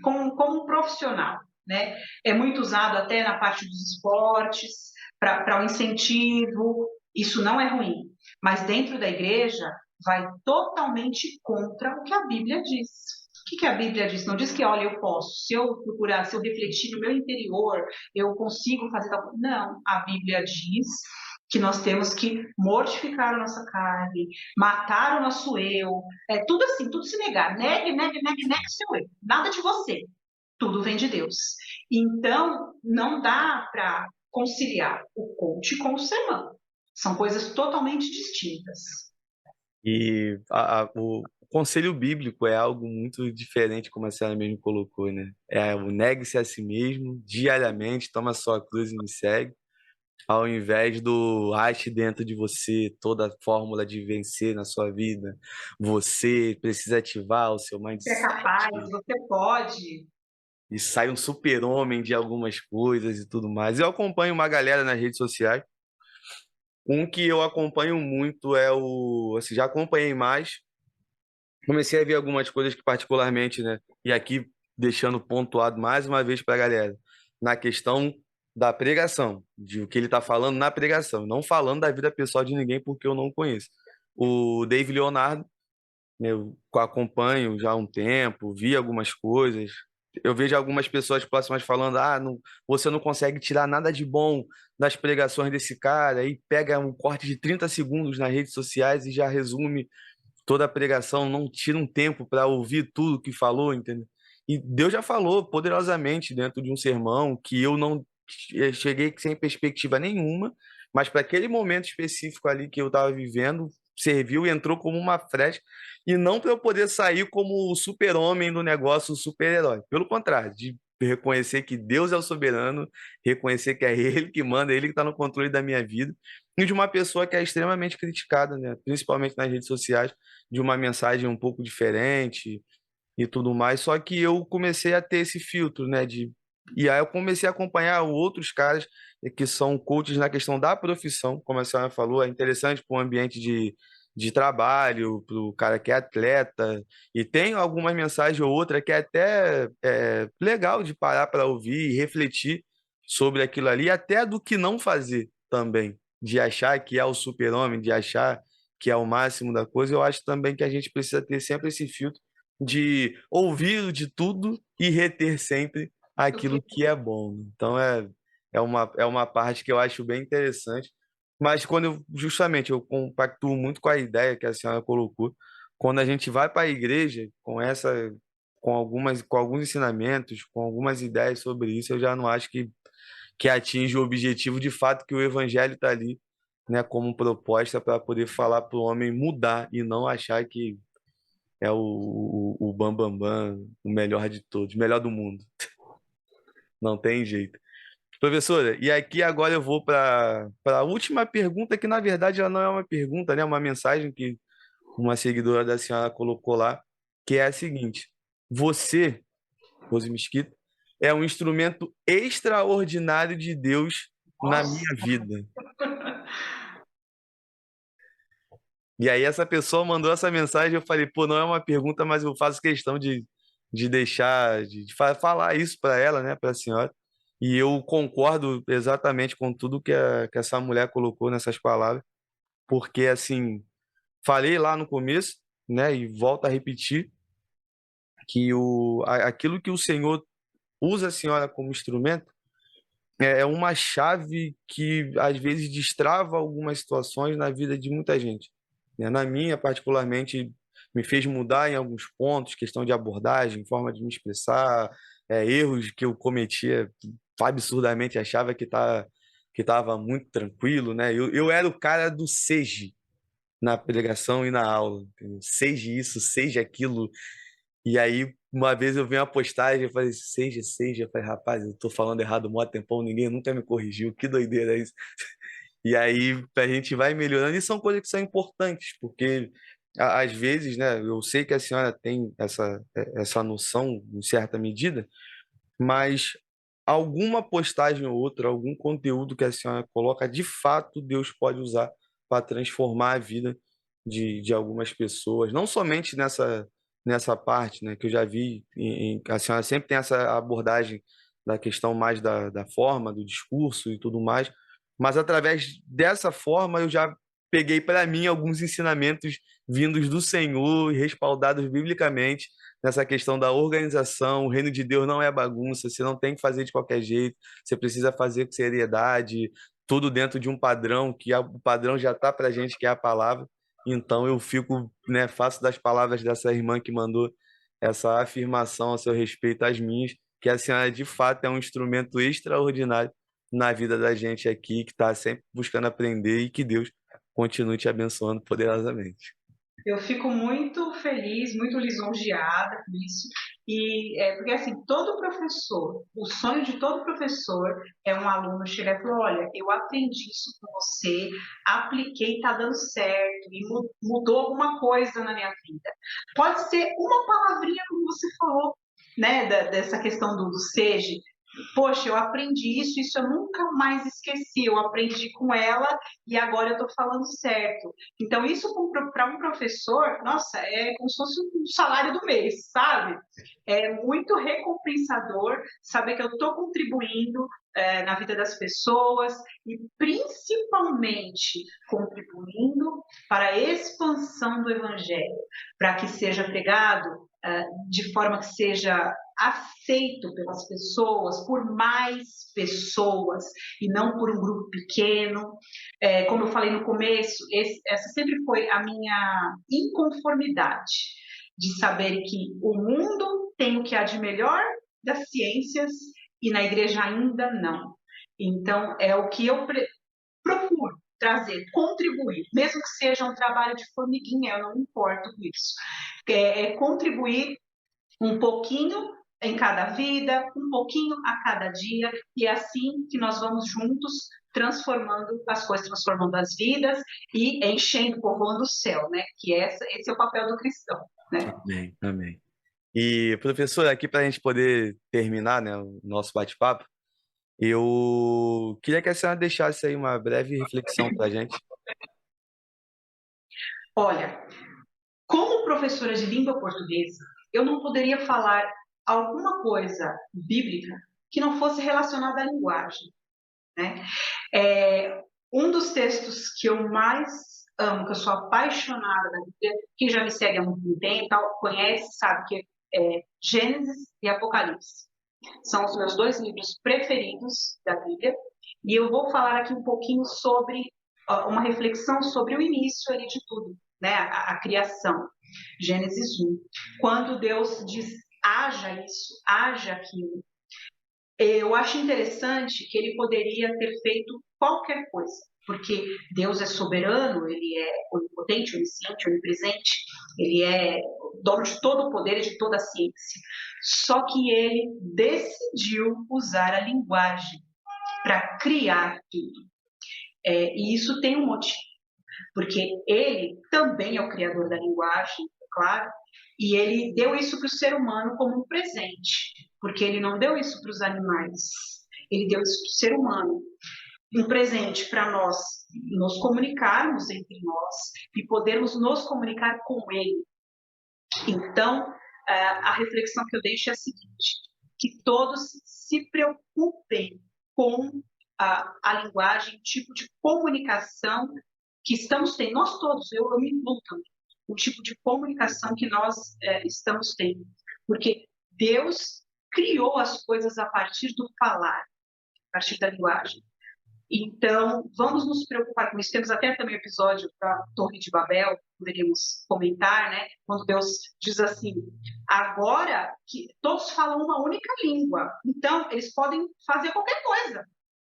como um profissional. Né? É muito usado até na parte dos esportes, para um incentivo, isso não é ruim. Mas dentro da igreja, vai totalmente contra o que a Bíblia diz. O que a Bíblia diz? Não diz que, olha, eu posso, se eu procurar, se eu refletir no meu interior, eu consigo fazer tal coisa. Não, a Bíblia diz que nós temos que mortificar a nossa carne, matar o nosso eu, tudo assim, tudo se negar. Negue, negue, negue, negue o seu eu. Nada de você. Tudo vem de Deus. Então, não dá para conciliar o coach com o sermão. São coisas totalmente distintas. E o conselho bíblico é algo muito diferente, como a senhora mesmo colocou, né? É o negue-se a si mesmo, diariamente, toma a sua cruz e me segue, ao invés do ache dentro de você toda a fórmula de vencer na sua vida. Você precisa ativar o seu Você é mindset capaz, você pode. e sai um super-homem de algumas coisas e tudo mais. Eu acompanho uma galera nas redes sociais. Um que eu acompanho muito é o. Assim, já acompanhei mais. Comecei a ver algumas coisas que, particularmente, né? E aqui deixando pontuado mais uma vez para a galera, na questão da pregação, de o que ele está falando na pregação, não falando da vida pessoal de ninguém, porque eu não conheço. O David Leonardo, né, eu acompanho já há um tempo, vi algumas coisas. Eu vejo algumas pessoas próximas falando: não, você não consegue tirar nada de bom das pregações desse cara, aí pega um corte de 30 segundos nas redes sociais e já resume toda a pregação, não tira um tempo para ouvir tudo que falou, entendeu? E Deus já falou poderosamente dentro de um sermão que eu não cheguei sem perspectiva nenhuma, mas para aquele momento específico ali que eu estava vivendo, serviu e entrou como uma flecha, e não para eu poder sair como o super-homem do negócio, o super-herói. Pelo contrário, de reconhecer que Deus é o soberano, reconhecer que é Ele que manda, Ele que está no controle da minha vida, e de uma pessoa que é extremamente criticada, né? Principalmente nas redes sociais, de uma mensagem um pouco diferente e tudo mais. Só que eu comecei a ter esse filtro, né? E aí eu comecei a acompanhar outros caras que são coaches na questão da profissão, como a senhora falou, é interessante para o ambiente de trabalho, para o cara que é atleta, e tem alguma mensagem ou outra que é até legal de parar para ouvir e refletir sobre aquilo ali, até do que não fazer também, de achar que é o super-homem, de achar que é o máximo da coisa. Eu acho também que a gente precisa ter sempre esse filtro de ouvir de tudo e reter sempre aquilo que é bom. Então é uma parte que eu acho bem interessante. Mas quando justamente eu compactuo muito com a ideia que a senhora colocou, quando a gente vai para a igreja com alguns ensinamentos, com algumas ideias sobre isso, eu já não acho que atinge o objetivo de fato que o evangelho está ali, né, como proposta para poder falar para o homem mudar e não achar que é o bam, bam, bam, o melhor de todos, o melhor do mundo. Não tem jeito. Professora, e aqui agora eu vou para a última pergunta, que na verdade ela não é uma pergunta, né? É uma mensagem que uma seguidora da senhora colocou lá, que é a seguinte: você, Rose Mesquita, é um instrumento extraordinário de Deus na Nossa. minha vida. E aí essa pessoa mandou essa mensagem, eu falei, pô, não é uma pergunta, mas eu faço questão de deixar, falar isso para ela, né, para a senhora. E eu concordo exatamente com tudo que essa mulher colocou nessas palavras, porque, assim, falei lá no começo, né, e volto a repetir, que aquilo que o Senhor usa a senhora como instrumento é uma chave que, às vezes, destrava algumas situações na vida de muita gente, né? Na minha, particularmente, me fez mudar em alguns pontos, questão de abordagem, forma de me expressar, erros que eu cometia absurdamente, achava que estava muito tranquilo, né? Eu era o cara do seja na pregação e na aula, entendeu? Seja isso, seja aquilo. E aí, uma vez eu vi uma postagem, eu falei, seja. Eu falei, rapaz, eu tô falando errado há mó tempão, ninguém nunca me corrigiu, que doideira é isso? E aí, a gente vai melhorando, e são coisas que são importantes, porque às vezes, né, eu sei que a senhora tem essa noção, em certa medida, mas alguma postagem ou outra, algum conteúdo que a senhora coloca, de fato, Deus pode usar para transformar a vida de algumas pessoas, não somente nessa parte, né, que eu já vi, a senhora sempre tem essa abordagem da questão mais da forma, do discurso e tudo mais, mas através dessa forma eu já peguei para mim alguns ensinamentos vindos do Senhor e respaldados biblicamente nessa questão da organização. O reino de Deus não é bagunça, você não tem que fazer de qualquer jeito, você precisa fazer com seriedade, tudo dentro de um padrão, o padrão já está para a gente, que é a palavra. Então eu fico, né, faço das palavras dessa irmã que mandou essa afirmação a seu respeito às minhas, que a senhora de fato é um instrumento extraordinário na vida da gente aqui, que está sempre buscando aprender, e que Deus continue te abençoando poderosamente. Eu fico muito feliz, muito lisonjeada com isso. E porque assim, todo professor, o sonho de todo professor é um aluno chegar e falar, olha, eu aprendi isso com você, apliquei, está dando certo, e mudou alguma coisa na minha vida. Pode ser uma palavrinha como você falou, né, dessa questão do seja. Poxa, eu aprendi isso eu nunca mais esqueci. Eu aprendi com ela e agora eu estou falando certo. Então, isso para um professor, nossa, é como se fosse um salário do mês, sabe? É muito recompensador saber que eu estou contribuindo na vida das pessoas e principalmente contribuindo para a expansão do evangelho, para que seja pregado de forma que seja aceito pelas pessoas, por mais pessoas, e não por um grupo pequeno. Como eu falei no começo, essa sempre foi a minha inconformidade, de saber que o mundo tem o que há de melhor das ciências e na igreja ainda não. Então, é o que eu procuro trazer, contribuir, mesmo que seja um trabalho de formiguinha, eu não me importo com isso. Contribuir um pouquinho em cada vida, um pouquinho a cada dia, e é assim que nós vamos juntos transformando as coisas, transformando as vidas e enchendo, povoando o céu, né? Que esse é o papel do cristão, né? Amém, amém. E, professor, aqui para a gente poder terminar, né, o nosso bate-papo, eu queria que a senhora deixasse aí uma breve reflexão para a gente. Olha, como professora de língua portuguesa, eu não poderia falar alguma coisa bíblica que não fosse relacionada à linguagem, né? Um dos textos que eu mais amo, que eu sou apaixonada da Bíblia, quem já me segue há muito tempo, conhece, sabe que é Gênesis e Apocalipse. São os meus 2 livros preferidos da Bíblia, e eu vou falar aqui um pouquinho sobre uma reflexão sobre o início ali de tudo, né? A criação. Gênesis 1. Quando Deus diz, haja isso, haja aquilo. Eu acho interessante que ele poderia ter feito qualquer coisa, porque Deus é soberano, ele é onipotente, onisciente, onipresente, ele é dono de todo o poder e de toda a ciência. Só que ele decidiu usar a linguagem para criar tudo. E isso tem um motivo, porque ele também é o criador da linguagem, claro, e ele deu isso para o ser humano como um presente, porque ele não deu isso para os animais, ele deu isso para o ser humano. Um presente para nós nos comunicarmos entre nós e podermos nos comunicar com ele. Então, a reflexão que eu deixo é a seguinte, que todos se preocupem com a linguagem, o tipo de comunicação que estamos tendo, nós todos, eu me incluo também, o tipo de comunicação que nós estamos tendo, porque Deus criou as coisas a partir do falar, a partir da linguagem. Então, vamos nos preocupar com isso. Temos até também o episódio da Torre de Babel, poderíamos comentar, né? Quando Deus diz assim, agora que todos falam uma única língua, então eles podem fazer qualquer coisa.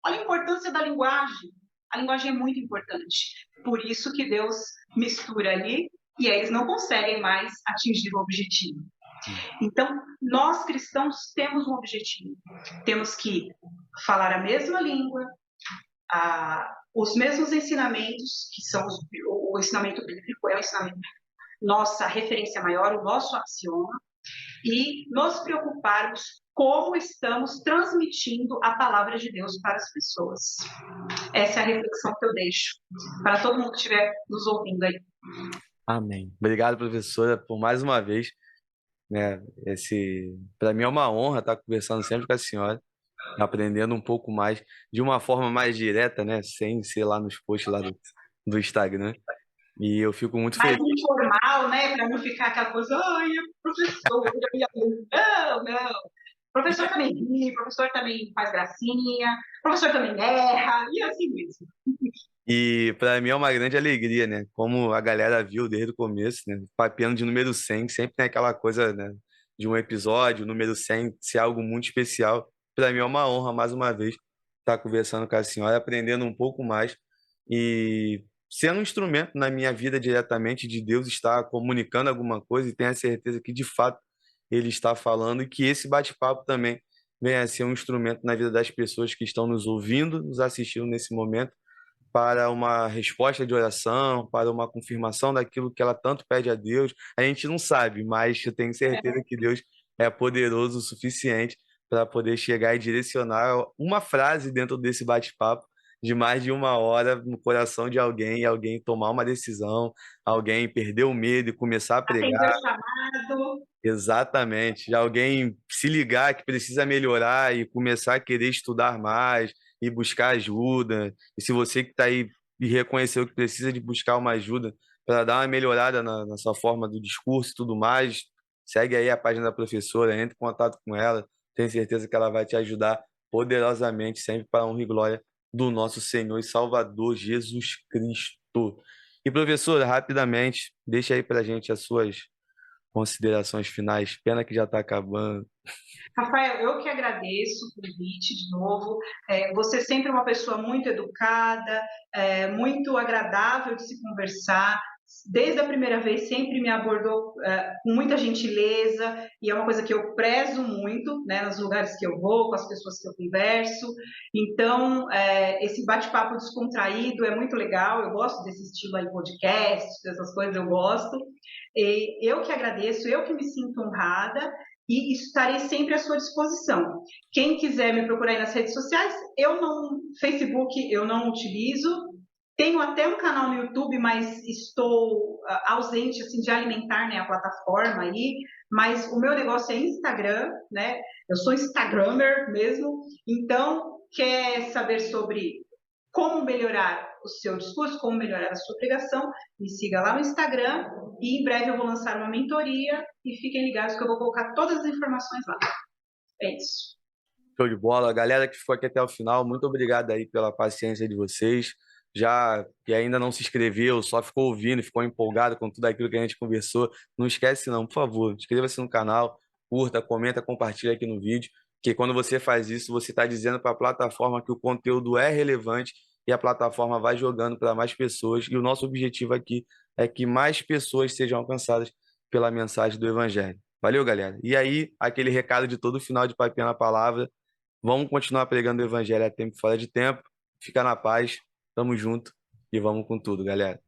Olha a importância da linguagem. A linguagem é muito importante. Por isso que Deus mistura ali e aí eles não conseguem mais atingir o objetivo. Então, nós cristãos temos um objetivo. Temos que falar a mesma língua, os mesmos ensinamentos, que são o ensinamento bíblico, é o ensinamento, nossa referência maior, o nosso axioma, e nos preocuparmos como estamos transmitindo a palavra de Deus para as pessoas. Essa é a reflexão que eu deixo para todo mundo que estiver nos ouvindo aí. Amém. Obrigado, professora, por mais uma vez, né? Para mim é uma honra estar conversando sempre com a senhora, aprendendo um pouco mais, de uma forma mais direta, né? Sem ser lá nos posts lá do Instagram. E eu fico muito Mais feliz. informal, né? Para não ficar aquela coisa, ai, professor, não, não. Professor também ri, professor também faz gracinha, professor também erra, e assim mesmo. E para mim é uma grande alegria, né? Como a galera viu desde o começo, né? Papiando de número 100 sempre tem aquela coisa, né? De um episódio, número 100 ser algo muito especial. Para mim é uma honra, mais uma vez, estar conversando com a senhora, aprendendo um pouco mais e sendo um instrumento na minha vida diretamente de Deus estar comunicando alguma coisa e tenho a certeza que, de fato, Ele está falando e que esse bate-papo também venha a ser um instrumento na vida das pessoas que estão nos ouvindo, nos assistindo nesse momento para uma resposta de oração, para uma confirmação daquilo que ela tanto pede a Deus. A gente não sabe, mas eu tenho certeza que Deus é poderoso o suficiente para poder chegar e direcionar uma frase dentro desse bate-papo de mais de uma hora no coração de alguém, e alguém tomar uma decisão, alguém perder o medo e começar a Atender pregar. o chamado. Exatamente. De alguém se ligar que precisa melhorar e começar a querer estudar mais e buscar ajuda. E se você que está aí e reconheceu que precisa de buscar uma ajuda para dar uma melhorada na sua forma do discurso e tudo mais, segue aí a página da professora, entre em contato com ela. Tenho certeza que ela vai te ajudar poderosamente, sempre para a honra e glória do nosso Senhor e Salvador Jesus Cristo. E professora, rapidamente, deixa aí para a gente as suas considerações finais. Pena que já está acabando. Rafael, eu que agradeço o convite de novo. Você sempre é uma pessoa muito educada, muito agradável de se conversar. desde a primeira vez, sempre me abordou com muita gentileza, e é uma coisa que eu prezo muito, né, nos lugares que eu vou, com as pessoas que eu converso. Então, esse bate-papo descontraído é muito legal, eu gosto desse estilo aí, podcast, dessas coisas eu gosto. E eu que agradeço, eu que me sinto honrada, e estarei sempre à sua disposição. Quem quiser me procurar aí nas redes sociais, Facebook eu não utilizo, tenho até um canal no YouTube, mas estou ausente assim, de alimentar, né, a plataforma aí. Mas o meu negócio é Instagram, né? Eu sou Instagrammer mesmo. Então, quer saber sobre como melhorar o seu discurso, como melhorar a sua pregação, me siga lá no Instagram e em breve eu vou lançar uma mentoria e fiquem ligados que eu vou colocar todas as informações lá. É isso. Show de bola. Galera que ficou aqui até o final, muito obrigado aí pela paciência de vocês. Já que ainda não se inscreveu, só ficou ouvindo, ficou empolgado com tudo aquilo que a gente conversou, não esquece não, por favor, inscreva-se no canal, curta, comenta, compartilha aqui no vídeo, que quando você faz isso, você está dizendo para a plataforma que o conteúdo é relevante e a plataforma vai jogando para mais pessoas. E o nosso objetivo aqui é que mais pessoas sejam alcançadas pela mensagem do Evangelho. Valeu, galera. E aí, aquele recado de todo final de Papinha na Palavra. Vamos continuar pregando o evangelho a tempo e fora de tempo. Fica na paz. Tamo junto e vamos com tudo, galera.